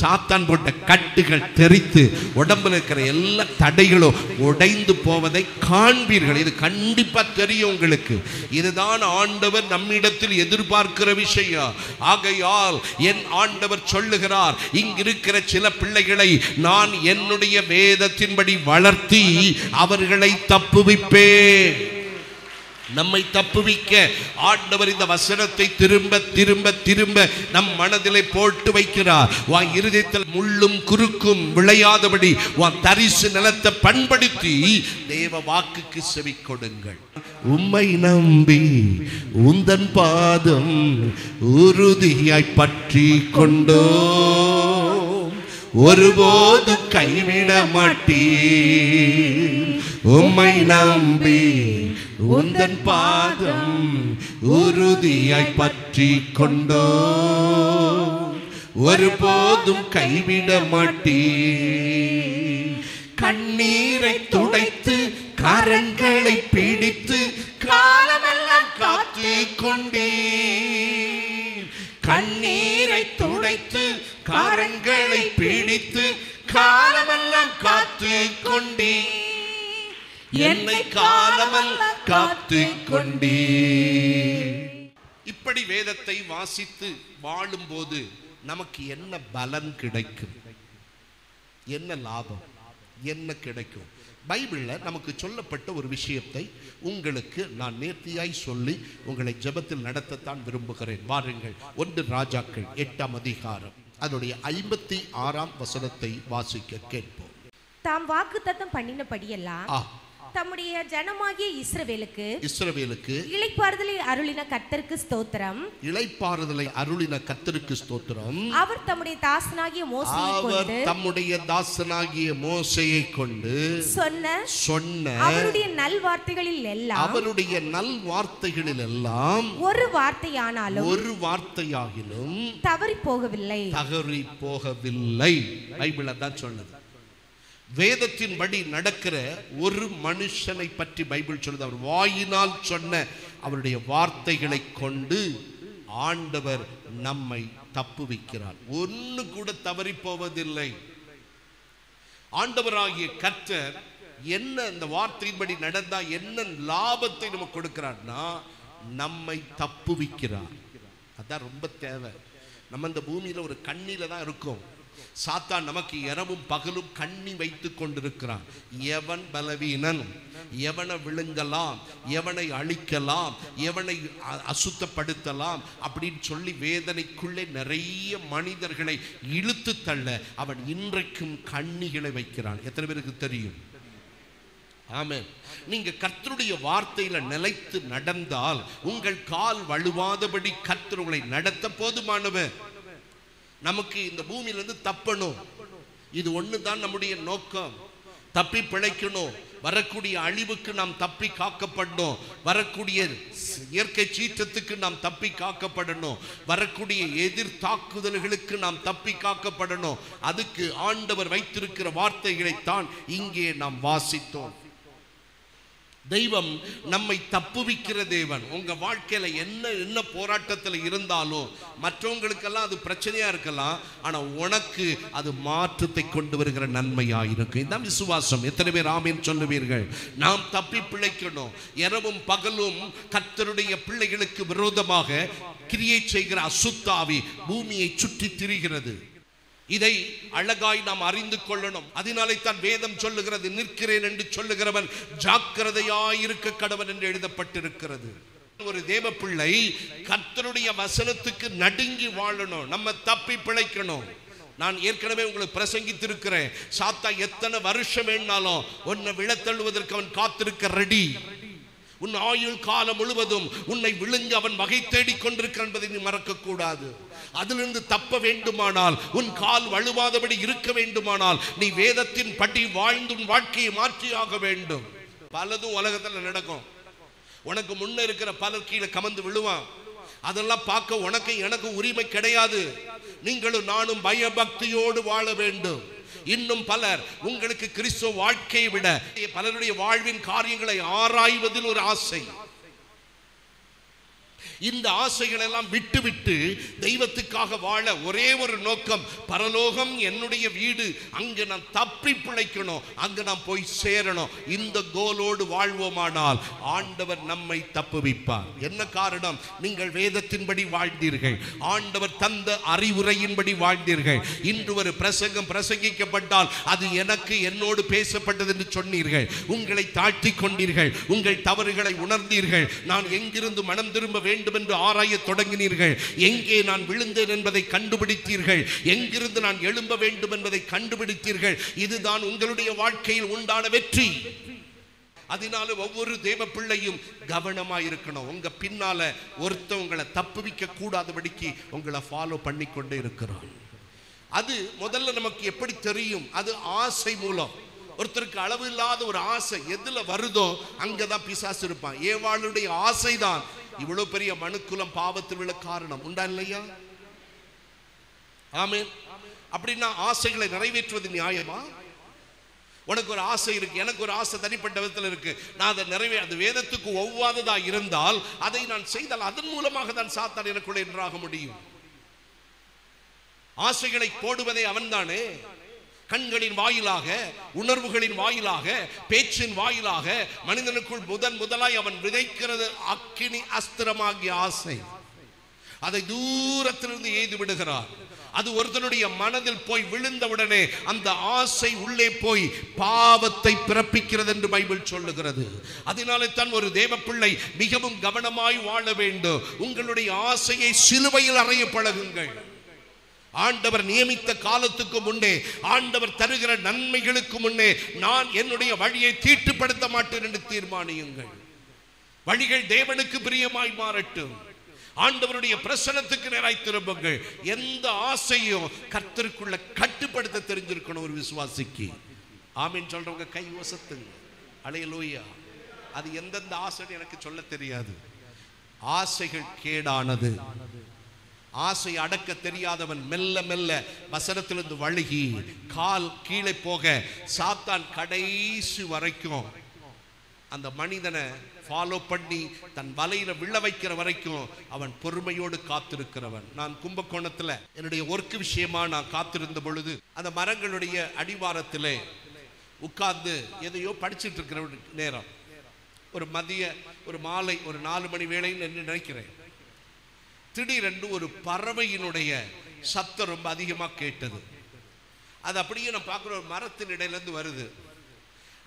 சாத்தான் போட்ட கட்டுகள் தெரித்து, உடம்புல இருக்கிற எல்லா தடைகளும் உடைந்து போவதை காண்பீர்கள். இது கண்டிப்பா தெரியும் உங்களுக்கு. இதுதான் ஆண்டவர் நம்மிடத்தில் எதிர்பார்க்கிற விஷயம். ஆகையால் என் ஆண்டவர் சொல்லுகிறார், இங்கிருக்கிற சில பிள்ளைகளை நான் என்னுடைய வேதத்தின்படி வளர்த்தி அவர்களை தப்புவிப்பேன். நம்மை தப்புவிக்க ஆண்டவர் இந்த வசனத்தை திரும்ப திரும்ப திரும்ப நம் மனதிலே போட்டு வைக்கிறார். உன் இருதயத்தில் முள்ளும் குறுக்கும் விளையாதபடி உன் தரிசு நிலத்தை பண்படுத்தி தேவ வாக்குக்கு செவி கொடுங்கள். உம்மை நம்பி உந்தன் பாதம் உறுதியாய் பற்றி கொண்டோ, ஒருபோது கைவிட மாட்டீர். உம்மை நம்பி உந்தன் பாதம் உறுதியாய் பற்றி கொண்டோ, ஒருபோதும் கைவிட மாட்டீர். கண்ணீரை துடைத்து கரங்களை பிடித்து காலமெல்லாம் காத்து கொண்டீர். கண்ணீரை துடைத்து கரங்களை பிடித்து காலமெல்லாம் காத்து கொண்டீர். என்னை காலமெல்லாம் காத்து கொண்டீர். இப்படி வேதத்தை வாசித்து வாழும்போது நமக்கு என்ன பலன் கிடைக்கும்? என்ன லாபம்? என்ன கிடைக்கும்? பைபிளில் நமக்கு சொல்லப்பட்ட ஒரு விஷயத்தை உங்களுக்கு நான் நேர்த்தியாய் சொல்லி உங்களை ஜெபத்தில் நடத்தத்தான் விரும்புகிறேன். வாருங்கள், 1 ராஜாக்கள் 8ஆம் அதிகாரம் அதனுடைய 56ஆம் வசனத்தை வாசிக்க கேட்போம். தாம் வாக்குத்தத்தம் பண்ணினபடியெல்லாம் தம்முடைய ஜனமாகிய இஸ்ரவேலுக்கு இளைப்பாறுதலை அருளின கர்த்தருக்கு ஸ்தோத்திரம். இளைப்பாறுதலை அருளின கர்த்தருக்கு ஸ்தோத்திரம். அவர் தம்முடைய தாசனாகிய மோசேயை கொண்டு சொன்ன அவருடைய நல்வார்த்தைகளில் எல்லாம் ஒரு வார்த்தையாகிலும் தவறி போகவில்லை. பைபிள் தான் சொன்னது. வேதத்தின்படி நடக்கிற ஒரு மனுஷனை பற்றி பைபிள் சொல்லுது. அவர் வாயினால் சொன்ன அவருடைய வார்த்தைகளை கொண்டு ஆண்டவர் நம்மை தப்புவிக்கிறார். ஒன்று கூட தவறி போவதில்லை. ஆண்டவராகிய கர்த்தர் என்ன இந்த வார்த்தையின்படி நடந்தா என்ன லாபத்தை நமக்கு கொடுக்கிறார்னா நம்மை தப்புவிக்கிறார். அதான் ரொம்ப தேவை. நம்ம இந்த பூமியில ஒரு கண்ணில தான் இருக்கும். சாத்தான் நமக்கு இரவும் பகலும் கண்ணி வைத்துக் கொண்டிருக்கிறான். எவன் பலவீனன், எவனை விழுங்கலாம், எவனை அழிக்கலாம், எவனை அசுத்தப்படுத்தலாம் அப்படின்னு சொல்லி வேதனைக்குள்ளே நிறைய மனிதர்களை இழுத்து தள்ள அவன் இன்றைக்கும் கண்ணிகளை வைக்கிறான். எத்தனை பேருக்கு தெரியும்? ஆமென். நீங்க கர்த்தருடைய வார்த்தையில நிலைத்து நடந்தால் உங்கள் கால் வழுவாதபடி கர்த்தர் உங்களை நடத்த போதுமானவர். நமக்கு இந்த பூமியிலிருந்து தப்பணும், இது ஒண்ணுதான் நம்முடைய நோக்கம். தப்பி பிழைக்கணும், வரக்கூடிய அழிவுக்கு நாம் தப்பி காக்கப்படணும், வரக்கூடிய இயற்கை சீற்றத்துக்கு நாம் தப்பி காக்கப்படணும், வரக்கூடிய எதிர் தாக்குதல்களுக்கு நாம் தப்பி காக்கப்படணும். அதுக்கு ஆண்டவர் வைத்திருக்கிற வார்த்தைகளைத்தான் இங்கே நாம் வாசித்தோம். தெய்வம் நம்மை தப்புவிக்கிற தேவன். உங்க வாழ்க்கையில என்ன போராட்டத்தில் இருந்தாலும் மற்றவங்களுக்கெல்லாம் அது பிரச்சனையா இருக்கலாம், ஆனா உனக்கு அது மாற்றத்தை கொண்டு வருகிற நன்மையா இருக்கும். இதுதான் விசுவாசம். எத்தனை பேர் ஆமென் சொல்லுவீர்கள்? நாம் தப்பி பிழைக்கணும். இரவும் பகலும் கர்த்தருடைய பிள்ளைகளுக்கு விரோதமாக கிரியை செய்கிற அசுத்தாவி பூமியை சுற்றி திரிகிறது. இதை அழகாய் நாம் அறிந்து கொள்ளணும். அதனாலே தான் வேதம் சொல்லுகிறது, நிற்கிறேன் என்று சொல்லுகிறவன் ஜாக்கிரதையாயிருக்க கடவன் என்று எழுதப்பட்டிருக்கிறது. ஒரு தேவ பிள்ளை கர்த்தருடைய வசனத்துக்கு நடுங்கி வாழணும். நம்ம தப்பி பிழைக்கணும். நான் ஏற்கனவே உங்களுக்கு பிரசங்கித்திருக்கிறேன். சாத்தா எத்தனை வருஷம் வேணாலும் உன்னை விழத்தள்ளுவதற்கு அவன் காத்திருக்க ரெடி. உன் ஆயுள் காலம் முழுவதும் உன்னை விழுங்க அவன் வகை தேடிக் கொண்டிருக்கிறான் என்பதை நீ மறக்க கூடாது. அதிலிருந்து தப்ப வேண்டுமானால், உன் கால் வழுவாதபடி இருக்க வேண்டுமானால், நீ வேதத்தின் படி வாழ்ந்து உன் வாழ்க்கையை மாற்றியாக வேண்டும். பலதும் உலகத்தில் நடக்கும். உனக்கு முன்ன இருக்கிற பலர் கீழே கமந்து விழுவான். அதெல்லாம் பார்க்க உனக்கு எனக்கு உரிமை கிடையாது. நீங்களும் நானும் பயபக்தியோடு வாழ வேண்டும். இன்னும் பலர் உங்களுக்கு கிறிஸ்துவ வாழ்க்கையை விட பலருடைய வாழ்வின் காரியங்களை ஆராய்வதில் ஒரு ஆசை. இந்த ஆசைகள் எல்லாம் விட்டுவிட்டு தெய்வத்துக்காக வாழ ஒரே ஒரு நோக்கம், பரலோகம் என்னுடைய வீடு, அங்கு நான் தப்பி பிழைக்கணும், அங்கு நான் போய் சேரணும். இந்த கோலோடு வாழ்வோமானால் ஆண்டவர் நம்மை தப்புவிப்பார். என்ன காரணம்? நீங்கள் வேதத்தின்படி வாழ்ந்தீர்கள், ஆண்டவர் தந்த அறிவுரையின்படி வாழ்ந்தீர்கள். இன்று ஒரு பிரசங்கம் பிரசங்கிக்கப்பட்டால் அது எனக்கு என்னோடு பேசப்பட்டது என்று சொன்னீர்கள். உங்களை தாழ்த்தி கொண்டீர்கள், உங்கள் தவறுகளை உணர்ந்தீர்கள். நான் எங்கிருந்து மனம் திரும்ப வேண்டும் என்று ஆராய தொடங்கினீர்கள். எங்கே நான் விழுந்தேன் என்பதை கண்டுபிடித்தீர்கள். எங்கிருந்து நான் எழும்ப வேண்டும் என்பதை கண்டுபிடித்தீர்கள். இதுதான் உங்களுடைய வாழ்க்கையில் உண்டான வெற்றி. அதனால ஒவ்வொரு தேவ பிள்ளையும் கவனமாக இருக்கணும். உங்க பின்னால ஒருத்தன் உங்களை தப்புவிக்க கூடாதபடிக்கு உங்களை ஃபாலோ பண்ணி கொண்டே இருக்கிறான். அது முதல்ல நமக்கு எப்படி தெரியும்? அது ஆசை மூலம். ஒருத்தருக்கு அளவு இல்லாத ஒரு ஆசை எதுல வருதோ அங்கதான் பிசாசு இருப்பான். ஏவாளுடைய ஆசைதான் இவ்வளவு பெரிய மனுக்குலம் பாவத்தில் உள்ள காரணம். உண்டா இல்லையா? ஆமென். அப்படின்னா ஆசைகளை நிறைவேற்றுவது நியாயமா? உனக்கு ஒரு ஆசை இருக்கு, எனக்கு ஒரு ஆசை தனிப்பட்ட விதத்தில் இருக்கு, நான் அதை அது வேதத்துக்கு ஒவ்வாததா இருந்தால் அதை நான் செய்தால் அதன் மூலமாக தான் சாத்தான் எனக்குள்ள என்றாக முடியும். ஆசைகளை போடுவதே அவன்தானே. கண்களின் வாயிலாக, உணர்வுகளின் வாயிலாக, பேச்சின் வாயிலாக மனிதனுக்குள் முதலாய் அவன் விதைக்கிறது அக்கினி அஸ்திரமாகிய ஆசை. அதை தூரத்திலிருந்து எய்து விடுகிறார். அது ஒருத்தனுடைய மனதில் போய் விழுந்தவுடனே அந்த ஆசை உள்ளே போய் பாவத்தை பிறப்பிக்கிறது என்று பைபிள் சொல்லுகிறது. அதனாலே தான் ஒரு தேவ பிள்ளை மிகவும் கவனமாய் வாழ வேண்டும். உங்களுடைய ஆசையை சிலுவையில் அறைய பழகுங்கள். ஆண்டவர் நியமித்த காலத்துக்கு முன்னே, ஆண்டவர் தருகிற நன்மைகளுக்கு முன்னே நான் என்னுடைய வழியை தீட்டுப்படுத்த மாட்டேன் என்று தீர்மானியுங்கள். வழிகள் தேவனுக்கு பிரியமாய் மாறட்டும். ஆண்டவருடைய பிரசன்னத்துக்கு நேராய் திரும்புங்கள். எந்த ஆசையும் கர்த்தருக்குள்ள கட்டுப்படுத்த தெரிஞ்சிருக்கணும் ஒரு விசுவாசிக்கு. ஆமீன் சொல்றவங்க கை வசத்துங்க. அல்லேலூயா. அது எந்தெந்த ஆசைன்னு எனக்கு சொல்ல தெரியாது. ஆசைகள் கேடானது. ஆசை அடக்க தெரியாதவன் மெல்ல மெல்ல வசனத்திலிருந்து வழுகி கால் கீழே போக சாத்தான் கடைசி வரைக்கும் அந்த மனிதனை ஃபாலோ பண்ணி தன் வலையில விழ வைக்கிற வரைக்கும் அவன் பொறுமையோடு காத்திருக்கிறவன். நான் கும்பகோணத்துல என்னுடைய ஒர்க் விஷயமா நான் காத்திருந்த பொழுது அந்த மரங்களுடைய அடிவாரத்திலே உட்கார்ந்து எதையோ படிச்சுட்டு இருக்கிற நேரம், ஒரு மாலை ஒரு 4 மணி வேளைன்னு நினைக்கிறேன். திடீரென்று ஒரு பறவையினுடைய சத்தம் ரொம்ப அதிகமாக கேட்டது. அது அப்படியே நான் பார்க்குற ஒரு மரத்தின் இடையிலேருந்து வருது.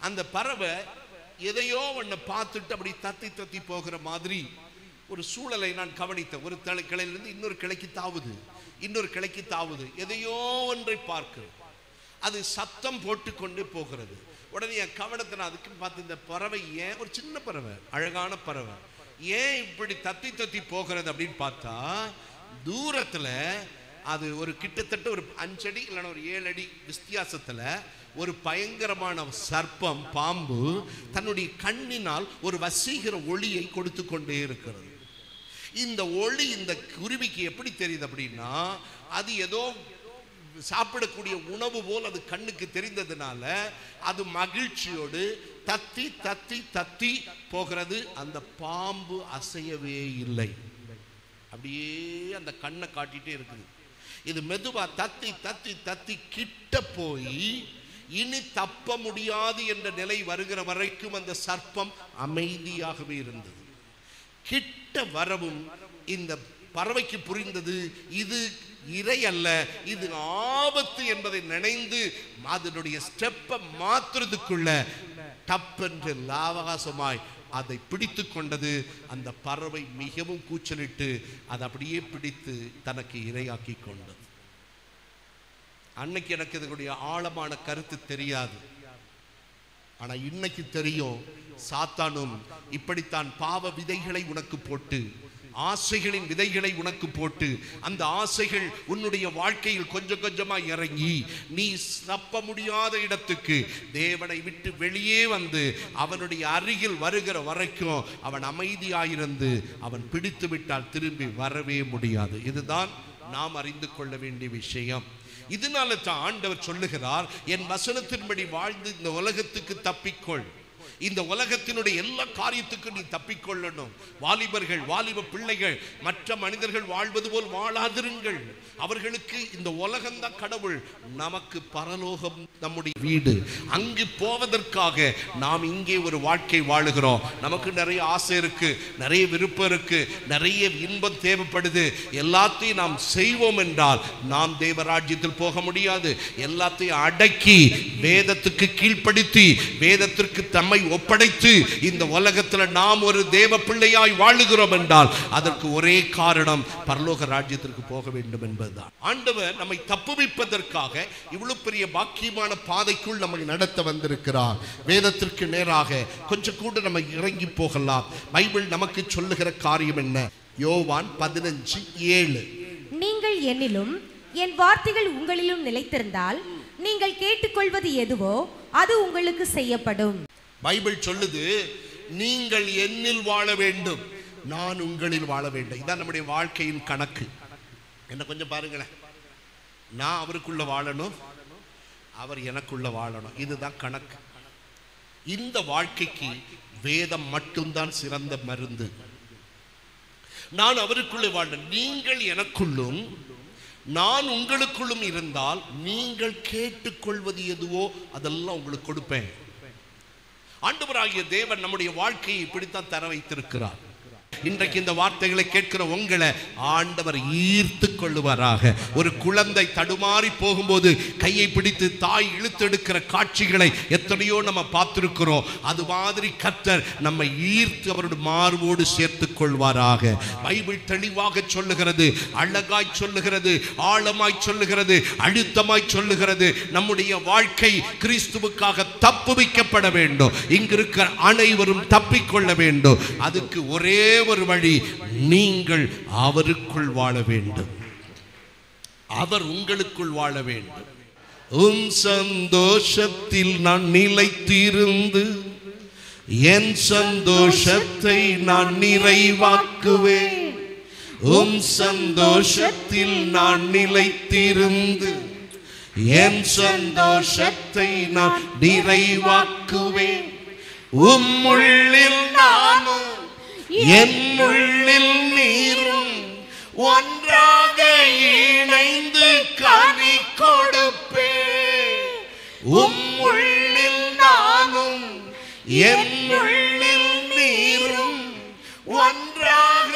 அந்த பறவை எதையோ ஒன்றை பார்த்துட்டு அப்படி தத்தி தத்தி போகிற மாதிரி ஒரு சூழலை நான் கவனித்தேன். ஒரு கிளையிலிருந்து இன்னொரு கிளைக்கு தாவுது, இன்னொரு கிளைக்கு தாவுது, எதையோ ஒன்றை பார்க்கிறேன். அது சத்தம் போட்டு கொண்டு போகிறது. உடனே என் கவனத்தை நான் அதுக்கு பார்த்து, இந்த பறவை ஏன், ஒரு சின்ன பறவை, அழகான பறவை, ஏன் இப்படி தத்தி தத்தி போகிறது அப்படின்னு பார்த்தா, தூரத்துல அது ஒரு கிட்டத்தட்ட ஒரு 5 அடி இல்லைன்னா ஒரு 7 அடி வித்தியாசத்துல ஒரு பயங்கரமான சர்ப்பம், பாம்பு தன்னுடைய கண்ணினால் ஒரு வசீகர ஒளியை கொடுத்து கொண்டே இருக்கிறது. இந்த ஒளி இந்த குருவிக்கு எப்படி தெரியுது அப்படின்னா, அது ஏதோ சாப்பிடக்கூடிய உணவு போல் அது கண்ணுக்கு தெரிந்ததுனால அது மகிழ்ச்சியோடு தத்தி தத்தி தத்தி போகிறது. அந்த பாம்பு அசையவே இல்லை, அப்படியே அந்த கண்ணை காட்டிட்டே இருக்குது. இது மெதுவா தத்தி தத்தி தத்தி கிட்ட போய் இனி தப்ப முடியாது என்ற நிலை வருகிற வரைக்கும் அந்த சர்ப்பம் அமைதியாகவே இருந்தது. கிட்ட வரவும் இந்த பறவைக்கு புரிந்தது, இது இறை அல்ல, இது ஆபத்து என்பதை நினைந்து அதனுடைய ஸ்டெப்பை மாற்றுறதுக்குள்ள டப்பென்று லாவகாசமாய் அதை பிடித்து கொண்டது. அந்த பறவை மிகவும் கூச்சலிட்டு அதை அப்படியே பிடித்து தனக்கு இரையாக்கி கொண்டது. அன்னைக்கு எனக்கு இதனுடைய ஆழமான கருத்து தெரியாது. ஆனா இன்னைக்கு தெரியும். சாத்தானும் இப்படித்தான் பாவ விதைகளை உனக்கு போட்டு, ஆசைகளின் விதைகளை உனக்கு போட்டு, அந்த ஆசைகள் உன்னுடைய வாழ்க்கையில் கொஞ்சம் கொஞ்சமா இறங்கி நீ தப்ப முடியாத இடத்துக்கு தேவனை விட்டு வெளியே வந்து அவனுடைய அருகில் வருகிற வரைக்கும் அவன் அமைதியாயிருந்து அவன் பிடித்து விட்டால் திரும்பி வரவே முடியாது. இதுதான் நாம் அறிந்து கொள்ள வேண்டிய விஷயம். இதனால தான் ஆண்டவர் சொல்லுகிறார், என் வசனத்தின்படி வாழ்ந்து இந்த உலகத்துக்கு தப்பிக்கொள். இந்த உலகத்தினுடைய எல்லா காரியத்துக்கும் நீ தப்பிக்கொள்ளணும். வாலிபர்கள், வாலிப பிள்ளைகள் மற்ற மனிதர்கள் வாழ்வது போல் வாழாதிருங்கள். அவர்களுக்கு இந்த உலகம்தான் கடவுள், நமக்கு பரலோகம் நம்முடைய வீடு. அங்கு போவதற்காக நாம் இங்கே ஒரு வாழ்க்கை வாழுகிறோம். நமக்கு நிறைய ஆசை இருக்கு, நிறைய விருப்பம் இருக்கு, நிறைய இன்பம் தேவைப்படுது. எல்லாத்தையும் நாம் செய்வோம் என்றால் நாம் தேவராஜ்யத்தில் போக முடியாது. எல்லாத்தையும் அடக்கி வேதத்துக்கு கீழ்ப்படுத்தி வேதத்திற்கு தம்மை ஒப்படைத்து இந்த உலகத்தில் நாம் ஒரு தேவ பிள்ளையாய் வாழுகிறோம் என்றால் அதற்கு ஒரே காரணம் பரலோக ராஜ்யத்திற்கு போக வேண்டும் என்பதுதான். ஆண்டவர் நம்மை தப்புவிப்பதற்காக இவ்வளவு பெரிய பாக்கியமான பாதைக்குள் நம்மை நடத்த வந்திருக்கிறார். வேதத்திற்கு நேராக கொஞ்சம் கூட நம்ம இறங்கி போகலாம். பைபிள் நமக்கு சொல்லுகிற காரியம் என்ன? யோவான் 15:7, நீங்கள் என்னிலும் என் வார்த்தைகள் உங்களிலும் நிலைத்திருந்தால் நீங்கள் கேட்டுக்கொள்வது எதுவோ அது உங்களுக்கு செய்யப்படும். பைபிள் சொல்லுது, நீங்கள் என்னில் வாழ வேண்டும், நான் உங்களில் வாழ வேண்டும். இதான் நம்முடைய வாழ்க்கையின் கணக்கு. என்ன கொஞ்சம் பாருங்களேன், நான் அவருக்குள்ள வாழணும், அவர் எனக்குள்ள வாழணும். இதுதான் கணக்கு. இந்த வாழ்க்கைக்கு வேதம் மட்டும்தான் சிறந்த மருந்து. நான் அவருக்குள்ளே வாழ, நீங்கள் எனக்குள்ளும் நான் உங்களுக்குள்ளும் இருந்தால் நீங்கள் கேட்டுக்கொள்வது எதுவோ அதெல்லாம் உங்களுக்கு கொடுப்பேன். ஆண்டவராகிய தேவன் நம்முடைய வாழ்க்கையை இப்படித்தான் தர வைத்திருக்கிறார். இன்றைக்கு இந்த வார்த்தைகளை கேட்கிற உங்களை ஆண்டவர் ஈர்த்து கொள்ளுவாராக. ஒரு குழந்தை தடுமாறி போகும்போது கையை பிடித்து தாய் இழுத்தெடுக்கிற காட்சிகளை எத்தனையோ நம்ம பார்த்திருக்கிறோம். அது மாதிரி கர்த்தர் நம்மை ஈர்த்து அவருடைய மார்போடு சேர்த்து கொள்வாராக. பைபிள் தெளிவாக சொல்லுகிறது, அழகாய் சொல்லுகிறது, ஆழமாய் சொல்லுகிறது, அழுத்தமாய் சொல்லுகிறது. நம்முடைய வாழ்க்கை கிறிஸ்துவுக்காக தப்புவிக்கப்பட வேண்டும். இங்கு இருக்கிற அனைவரும் தப்பிக்கொள்ள வேண்டும். அதுக்கு ஒரே ஒரு வழி, நீங்கள் அவருக்குள் வாழ வேண்டும், அவர் உங்களுக்குள் வாழ வேண்டும். உம் சந்தோஷத்தில் நான் நிலைத்திருந்து என் சந்தோஷத்தை நான் நிறைவாக்குவேன். உம் சந்தோஷத்தில் நான் நிலைத்திருந்து என் சந்தோஷத்தை நான் நிறைவாக்குவேன். உம்முள்ளில் நானும் என்னுள்ளில் நீரும் ஒன்றாக இணைந்து கனி கொடுப்பே. உம்முள்ளில் நானும் என்னுள்ளில் நீரும் ஒன்றாக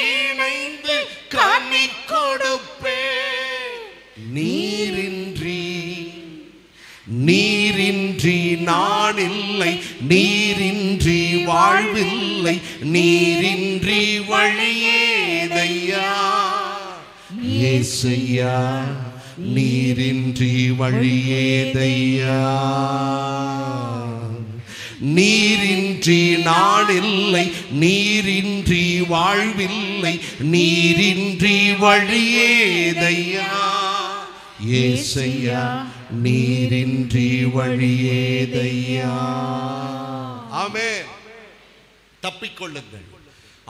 இணைந்து கனி கொடுப்பே. நீரின்றி நான் இல்லை, நீரின்றி வாழ்வில்லை, நீரின்றி வழியேதையா இயேசையா, நீரின்றி வழியேதையா. நீரின்றி நான் இல்லை, நீரின்றி வாழ்வில்லை, நீரின்றி வழியேதையா இயேசையா, நீரின்றி வழியேதையா. ஆமென். தப்பிக்கொள்ளுங்கள்.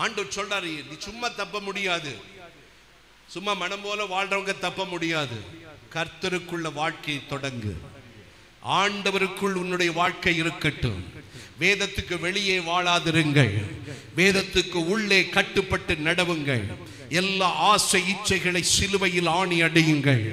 ஆண்டவர் சொல்றாரு, நீ சும்மா தப்ப முடியாது, சும்மா மனம் போல வாழ்றவங்க தப்ப முடியாது. கர்த்தருக்குள்ள வாழ்க்கையை தொடங்கு. ஆண்டவருக்குள் உன்னுடைய வாழ்க்கை இருக்கட்டும். வேதத்துக்கு வெளியே வாழாதிருங்கள், வேதத்துக்கு உள்ளே கட்டுப்பட்டு நடவுங்கள். எல்லா ஆசை இச்சைகளை சிலுவையில் ஆணி அடையுங்கள்.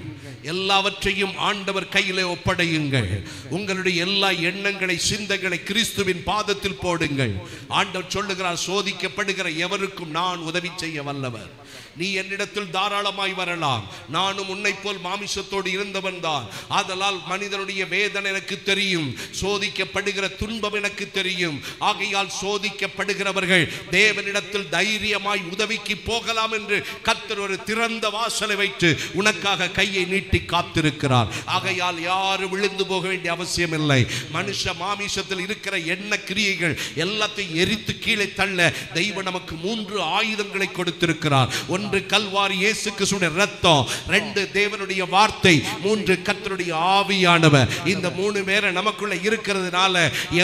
எல்லாவற்றையும் ஆண்டவர் கையிலே ஒப்படையுங்கள். உங்களுடைய எல்லா எண்ணங்களை சிந்தைகளை கிறிஸ்துவின் பாதத்தில் போடுங்கள். ஆண்டவர் சொல்லுகிறார், சோதிக்கப்படுகிற எவருக்கும் நான் உதவி செய்ய வல்லவர். நீ என்னிடத்தில் தாராளமாய் வரலாம், நானும் உன்னை போல் மாமிசத்தோடு இருந்தவன் தான். ஆதலால் மனிதனுடைய வேதனை எனக்கு தெரியும், சோதிக்கப்படுகிற துன்பம் எனக்கு தெரியும். ஆகையால் சோதிக்கப்படுகிறவர்கள் தேவனிடத்தில் தைரியமாய் உதவிக்கு போகலாம் என்று கர்த்தர் ஒரு திறந்த வாசலை வைத்து உனக்காக கையை நீட்டி காத்திருக்கிறார். ஆகையால் யாரும் விழுந்து போக வேண்டிய அவசியம் இல்லை. மனுஷ மாமிசத்தில் இருக்கிற எண்ண கிரியைகள் எல்லாத்தையும் எரித்து கீழே தள்ள தெய்வம் நமக்கு 3 ஆயுதங்களை கொடுத்திருக்கிறார். 1 கல்வாரி இயேசு கிறிஸ்துவின் இரத்தம், 2 தேவனுடைய வார்த்தை, 3 கர்த்தருடைய ஆவியானவர். இந்த 3 பேரை நமக்குள்ள இருக்கிறதுனால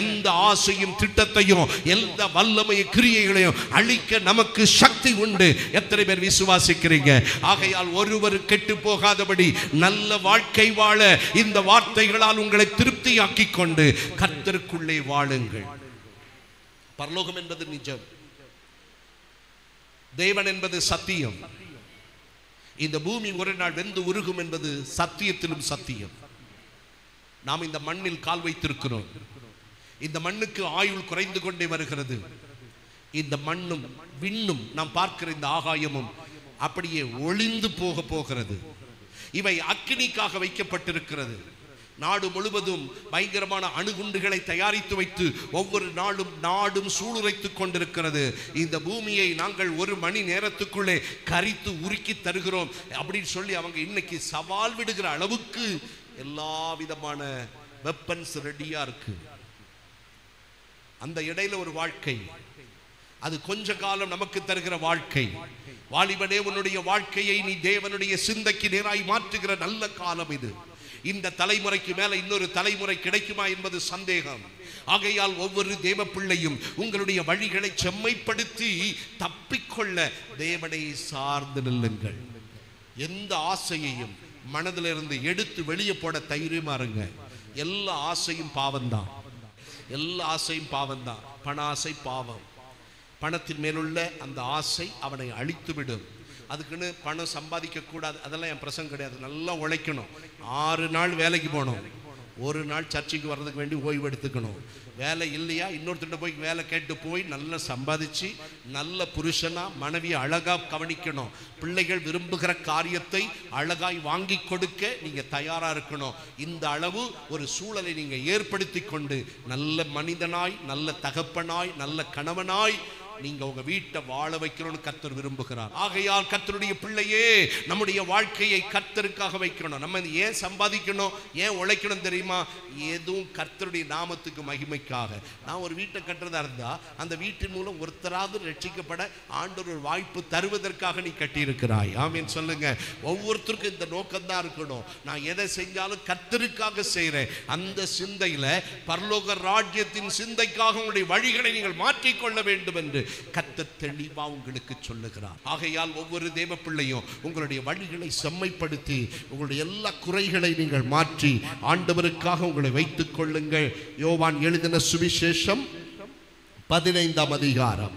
எந்த ஆசையும் திட்டத்தையும் எந்த வல்லமை கிரியைகளையும் அழிக்க நமக்கு சக்தி உண்டு. எத்தனை பேர் விசுவாசிக்கிறீங்க? ஆகையால் ஒருவர் கெட்டு போகாதபடி நல்ல வாழ்க்கை வாழ இந்த வார்த்தைகளால் உங்களை திருப்தியாக்கி கொண்டு கர்த்தருக்குள்ளே வாழுங்கள். பரலோகம் என்பது நிஜம், தேவன் என்பது சத்தியம். இந்த பூமி ஒரு நாள் வெந்து உருகும் என்பது சத்தியத்திலும் சத்தியம். நாம் இந்த மண்ணில் கால் வைத்திருக்கிறோம். இந்த மண்ணுக்கு ஆயுள் குறைந்து கொண்டே வருகிறது. இந்த மண்ணும் விண்ணும் நாம் பார்க்கிற இந்த ஆகாயமும் அப்படியே ஒளிந்து போக போகிறது. இவை அக்கினிக்காக வைக்கப்பட்டிருக்கிறது. நாடு முழுவதும் பயங்கரமான அணுகுண்டுகளை தயாரித்து வைத்து ஒவ்வொரு நாளும் நாடும் சூளுரைத்துக் கொண்டிருக்கிறது. இந்த பூமியை நாங்கள் 1 மணி நேரத்துக்குள்ளே கரித்து உருக்கி தருகிறோம் அப்படின்னு சொல்லி அவங்க இன்னைக்கு சவால் விடுகிற அளவுக்கு எல்லா விதமான வெப்பன்ஸ் ரெடியா இருக்கு. அந்த இடையில ஒரு வாழ்க்கை, அது கொஞ்ச காலம் நமக்கு தருகிற வாழ்க்கை. வாலிபனே, உன்னுடைய வாழ்க்கையை நீ தேவனுடைய சிந்தைக்கு நேராய் மாற்றுகிற நல்ல காலம் இது. இந்த தலைமுறைக்கு மேல இன்னொரு தலைமுறை கிடைக்குமா என்பது சந்தேகம். ஆகையால் ஒவ்வொரு தேவ பிள்ளையும் உங்களுடைய வழிகளை செம்மைப்படுத்தி தப்பிக்கொள்ள தேவனை சார்ந்து நில்லுங்கள். எந்த ஆசையையும் மனதிலிருந்து எடுத்து வெளியே போட தைரியமா இருங்க. எல்லா ஆசையும் பாவம்தான், எல்லா ஆசையும் பாவம்தான். பண ஆசை பாவம். பணத்தின் மேலுள்ள அந்த ஆசை அவனை அழித்துவிடும். அதுக்குன்னு பணம் சம்பாதிக்க கூடாது, அதெல்லாம் என் பிரசங்கம் கிடையாது. நல்லா உழைக்கணும். 6 நாள் வேலைக்கு போகணும், 1 நாள் சர்ச்சைக்கு வர்றதுக்கு வேண்டி ஓய்வு எடுத்துக்கணும். வேலை இல்லையா இன்னொருத்தட்ட போய் வேலை கேட்டு போய் நல்லா சம்பாதிச்சு நல்ல புருஷனா மனைவியை அழகா கவனிக்கணும். பிள்ளைகள் விரும்புகிற காரியத்தை அழகாய் வாங்கி கொடுக்க நீங்க தயாரா இருக்கணும். இந்த அளவு ஒரு சூழலை நீங்க ஏற்படுத்தி கொண்டு நல்ல மனிதனாய், நல்ல தகப்பனாய், நல்ல கணவனாய் நீங்க உங்க வீட்டை வாழ வைக்கணும்னு கர்த்தர் விரும்புகிறார். ஆகையால் கர்த்தருடைய பிள்ளையே, நம்முடைய வாழ்க்கையை கர்த்தருக்காக வைக்கணும். நம்ம ஏன் சம்பாதிக்கணும், ஏன் உழைக்கணும் தெரியுமா? எதுவும் கர்த்தருடைய நாமத்துக்கு மகிமைக்காக. நான் ஒரு வீட்டை கட்டுறதா இருந்தா அந்த வீட்டின் மூலம் ஒருத்தராவது ரட்சிக்கப்பட ஆண்டவர் ஒரு வாய்ப்பு தருவதற்காக நீ கட்டியிருக்கிறாய். ஆமீன் சொல்லுங்க. ஒவ்வொருத்தருக்கும் இந்த நோக்கம் தான் இருக்கணும். நான் எதை செஞ்சாலும் கர்த்தருக்காக செய்கிறேன். அந்த சிந்தையில பரலோக ராஜ்யத்தின் சிந்தைக்காக உங்களுடைய வழிகளை நீங்கள் மாற்றிக்கொள்ள வேண்டும் என்று கர்த்தர் தெளிவா உங்களுக்கு சொல்லுகிறார். ஆகையால் ஒவ்வொரு தேவ பிள்ளையும் உங்களுடைய வழிகளை செம்மைப்படுத்தி உங்களுடைய எல்லா குறைகளை நீங்கள் மாற்றி ஆண்டவருக்காக உங்களை வைத்துக் கொள்ளுங்கள். யோவான் எழுதின சுவிசேஷம் 15ஆம் அதிகாரம்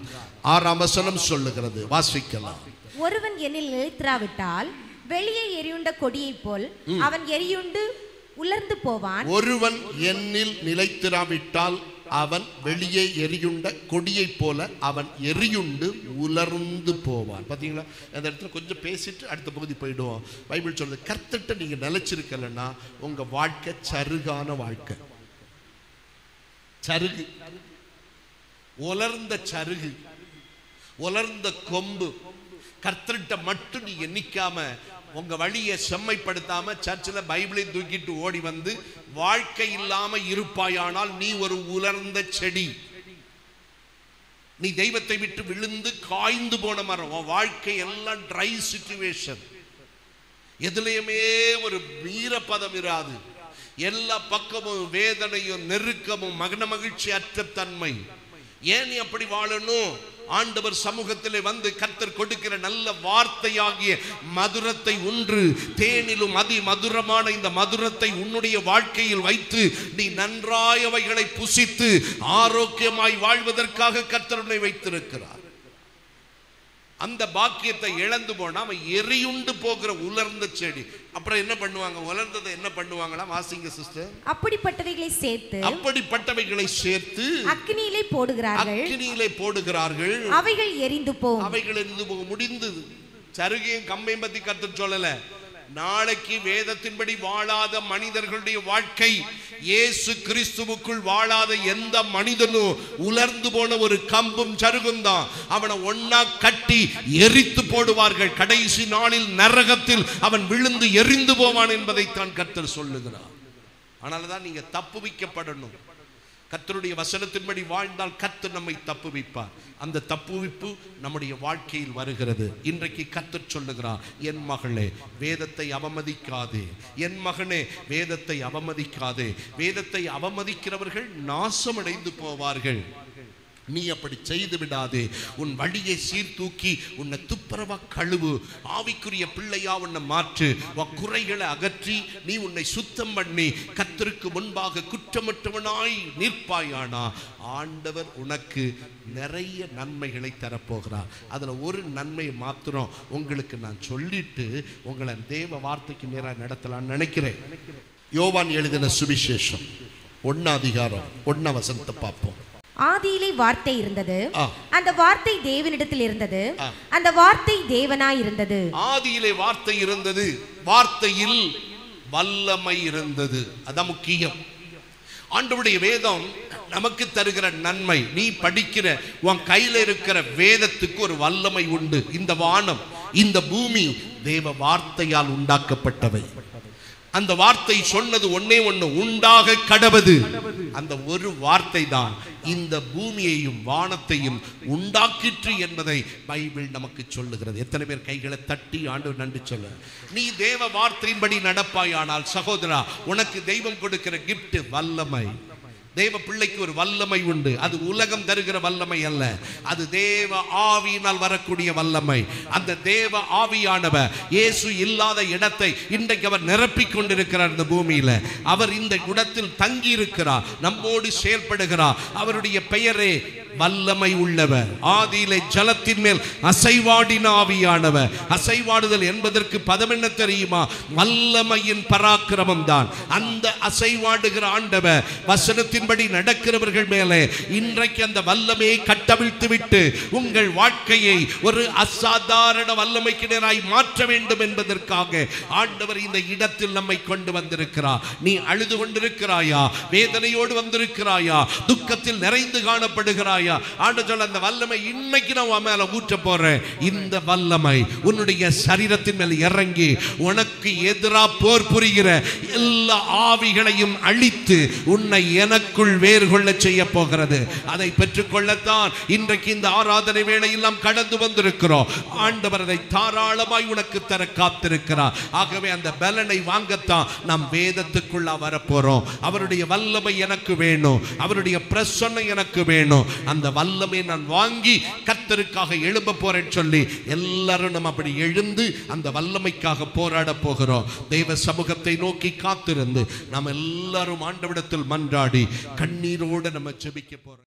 6ஆம் வசனம் சொல்லுகிறது, வாசிக்கலாம். ஒருவன் என்னில் நிலைத்திராவிட்டால் வெளியே எரியுண்ட கொடியைப் போல் அவன் எரியுண்டு உலர்ந்து போவான். ஒருவன் என்னில் நிலைத்திராவிட்டால் அவன் வெளியே எரியுண்ட கொடியைப் போல அவன் எரியுண்டு உலர்ந்து போவான். பார்த்தீங்களா? அந்த இடத்துல கொஞ்சம் பேசிட்டு அடுத்த பகுதி போயிடுவோம். பைபிள் சொல்றது, கர்த்தர்ட்ட நீங்க நிலைச்சிருக்கலன்னா உங்க வாழ்க்கை சருகான வாழ்க்கை. சருகு, உலர்ந்த சருகு, உலர்ந்த கொம்பு. கர்த்தர்ட்ட மட்டும் நீங்க நிக்காம உங்க வழியை செம்மைப்படுத்தாம சர்ச்சில் பைபிளை தூக்கிட்டு ஓடி வந்து வாழ்க்கை இல்லாம இருப்பாயானால் நீ ஒரு உலர்ந்த செடி. நீ தெய்வத்தை விட்டு விழுந்து காய்ந்து போன மரம். உன் வாழ்க்கை எல்லாம் ட்ரை சிச்சுவேஷன். எதுலையுமே ஒரு வீரப்பதம் இராது. எல்லா பக்கமும் வேதனையும் நெருக்கமும் மகன மகிழ்ச்சி அற்ற தன்மை. ஏன் நீ அப்படி வாழணும்? ஆண்டவர் சமூகத்திலே வந்து கர்த்தர் கொடுக்கிற நல்ல வார்த்தையாகிய மதுரத்தை ஒன்று, தேனிலும் அதி மதுரமான இந்த மதுரத்தை உன்னுடைய வாழ்க்கையில் வைத்து நீ நன்றாயவைகளை புசித்து ஆரோக்கியமாய் வாழ்வதற்காக கர்த்தர் உன்னை வைத்திருக்கிறார். அந்த பாக்கியத்தை இழந்து போனா அவன் எரியுண்டு போகிற உலர்ந்த செடி. அப்புறம் என்ன பண்ணுவாங்க? உலர்ந்ததை என்ன பண்ணுவாங்களா? வாசிங்க சிஸ்டர். அப்படிப்பட்டவைகளை சேர்த்து அக்கினியிலே போடுகிறார்கள். அவைகள் எரிந்து போகும். முடிந்தது. சருகையும் கம்பையும் பத்தி கர்த்தர் சொல்லல. நாளைக்கு வேதத்தின்படி வாழாத மனிதர்களுடைய வாழ்க்கை, இயேசு கிறிஸ்துவுக்குள் வாழாத எந்த மனிதனும் உலர்ந்து போன ஒரு கம்பும் சருகும் தான். அவனை ஒன்னா கட்டி எரித்து போடுவார்கள். கடைசி நாளில் நரகத்தில் அவன் விழுந்து எரிந்து போவான் என்பதைத்தான் கர்த்தர் சொல்லுகிறார். ஆனால்தான் நீங்க தப்புவிக்கப்படணும். கர்த்தருடைய வசனத்தின்படி வாழ்ந்தால் கர்த்தர் நம்மை தப்புவிப்பார். அந்த தப்புவிப்பு நம்முடைய வாழ்க்கையில் வருகிறது. இன்றைக்கு கர்த்தர் சொல்லுகிறார், என் மகளே வேதத்தை அவமதிக்காதே, என் மகனே வேதத்தை அவமதிக்காதே. வேதத்தை அவமதிக்கிறவர்கள் நாசமடைந்து போவார்கள். நீ அப்படி செய்து விடாதே. உன் வழியை சீர்தூக்கி உன்னை துப்புரவா கழுவு. ஆவிக்குரிய பிள்ளையா உன்னை மாற்று. குறைகளை அகற்றி நீ உன்னை சுத்தம் பண்ணி கர்த்தருக்கு முன்பாக குற்றமற்றவனாய் நிற்பாயானா ஆண்டவர் உனக்கு நிறைய நன்மைகளை தரப்போகிறார். அதுல ஒரு நன்மை மாத்திரம் உங்களுக்கு நான் சொல்லிட்டு உங்களை தேவ வார்த்தைக்கு நேராக நடத்தலாம்னு நினைக்கிறேன். யோவான் எழுதின சுவிசேஷம் 1ஆம் அதிகாரம் 1ஆம் வசனத்தை பார்ப்போம். ஆதியிலே வார்த்தை இருந்தது, அந்த வார்த்தை தேவனிடத்தில் இருந்தது, அந்த வார்த்தை தேவனாய் இருந்தது. ஆதியிலே வார்த்தை இருந்தது, வார்த்தையில் வல்லமை இருந்தது. அதான் முக்கியம். ஆண்டவருடைய வேதம் நமக்கு தருகிற நன்மை. நீ படிக்கிற உன் கையில இருக்கிற வேதத்துக்கு ஒரு வல்லமை உண்டு. இந்த வானம் இந்த பூமி தேவ வார்த்தையால் உண்டாக்கப்பட்டவை. அந்த வார்த்தை சொன்னது ஒன்னே ஒண்ணு, உண்டாக கடவது. அந்த ஒரு வார்த்தை தான் இந்த பூமியையும் வானத்தையும் உண்டாக்கிற்று என்பதை பைபிள் நமக்கு சொல்லுகிறது. எத்தனை பேர் கைகளை தட்டி ஆண்டவர் நன்றி சொல்ல? நீ தேவ வார்த்தையின்படி நடப்பாயானால் சகோதரா, உனக்கு தெய்வம் கொடுக்கிற கிஃப்ட் வல்லமை. தேவ பிள்ளைக்கு ஒரு வல்லமை உண்டு. அது உலகம் தருகிற வல்லமை அல்ல, அது தேவ ஆவியினால் வரக்கூடிய வல்லமை. அந்த தேவ ஆவியானவர் இயேசு இல்லாத இடத்தை இன்றைக்கு அவர் நிரப்பிக் கொண்டிருக்கிறார். இந்த பூமியில அவர் இந்த இடத்தில் தங்கி இருக்கிறார், நம்மோடு செயல்படுகிறார். அவருடைய பெயரே வல்லமை உள்ளவர். ஆதியிலே ஜலத்தின் மேல் அசைவாடின ஆவியானவர். அசைவாடுதல் என்பதற்கு பதம் என்ன தெரியுமா? வல்லமையின் பராக்கிரமம் தான். அந்த அசைவாடுகிற ஆண்டவர் வசனத்தின்படி நடக்கிறவர்கள் மேலே இன்றைக்கு அந்த வல்லமையை கட்டவிழ்த்து விட்டு உங்கள் வாழ்க்கையை ஒரு அசாதாரண வல்லமைக்கு நேராய் மாற்ற வேண்டும் என்பதற்காக ஆண்டவர் இந்த இடத்தில் நம்மை கொண்டு வந்திருக்கிறார். நீ அழுது கொண்டிருக்கிறாயா? வேதனையோடு வந்திருக்கிறாயா? துக்கத்தில் நிறைந்து காணப்படுகிறாயா? ஆண்டவர் அந்த வல்லமை இன்னைக்கு நான் மேல ஊற்ற போறேன். இந்த வல்லமை உன்னுடைய சரீரத்தின் மேல் இறங்கி உனக்கு எதிராக போர் புரிகிற எல்லா ஆவிகளையும் அழித்து உன்னை எனக்குள் வேறு கொள்ள செய்ய போகிறது. அதை பெற்றுக்கொள்ளத்தான் இன்றைக்கு இந்த ஆராதனை வேளையில் நாம் கடந்து வந்திருக்கிறோம். ஆண்டவர் அதை தாராளமாய் உனக்கு தர காத்திருக்கிறார். ஆகவே அந்த பலனை வாங்கத்தான் நாம் வேதத்துக்குள்ள வரப்போறோம். அவருடைய வல்லமை எனக்கு வேணும், அவருடைய பிரசன்னம் எனக்கு வேணும். அந்த வல்லமை நான் வாங்கி கர்த்தருக்காக எழும்ப போறேன்னு சொல்லி எல்லாரும் நம்ம அப்படி எழுந்து அந்த வல்லமைக்காக போராட போகிறோம். தெய்வ சமூகத்தை நோக்கி காத்திருந்து நாம் எல்லாரும் ஆண்டவரிடத்தில் மன்றாடி கண்ணீரோடு நம்ம ஜெபிக்க போறோம்.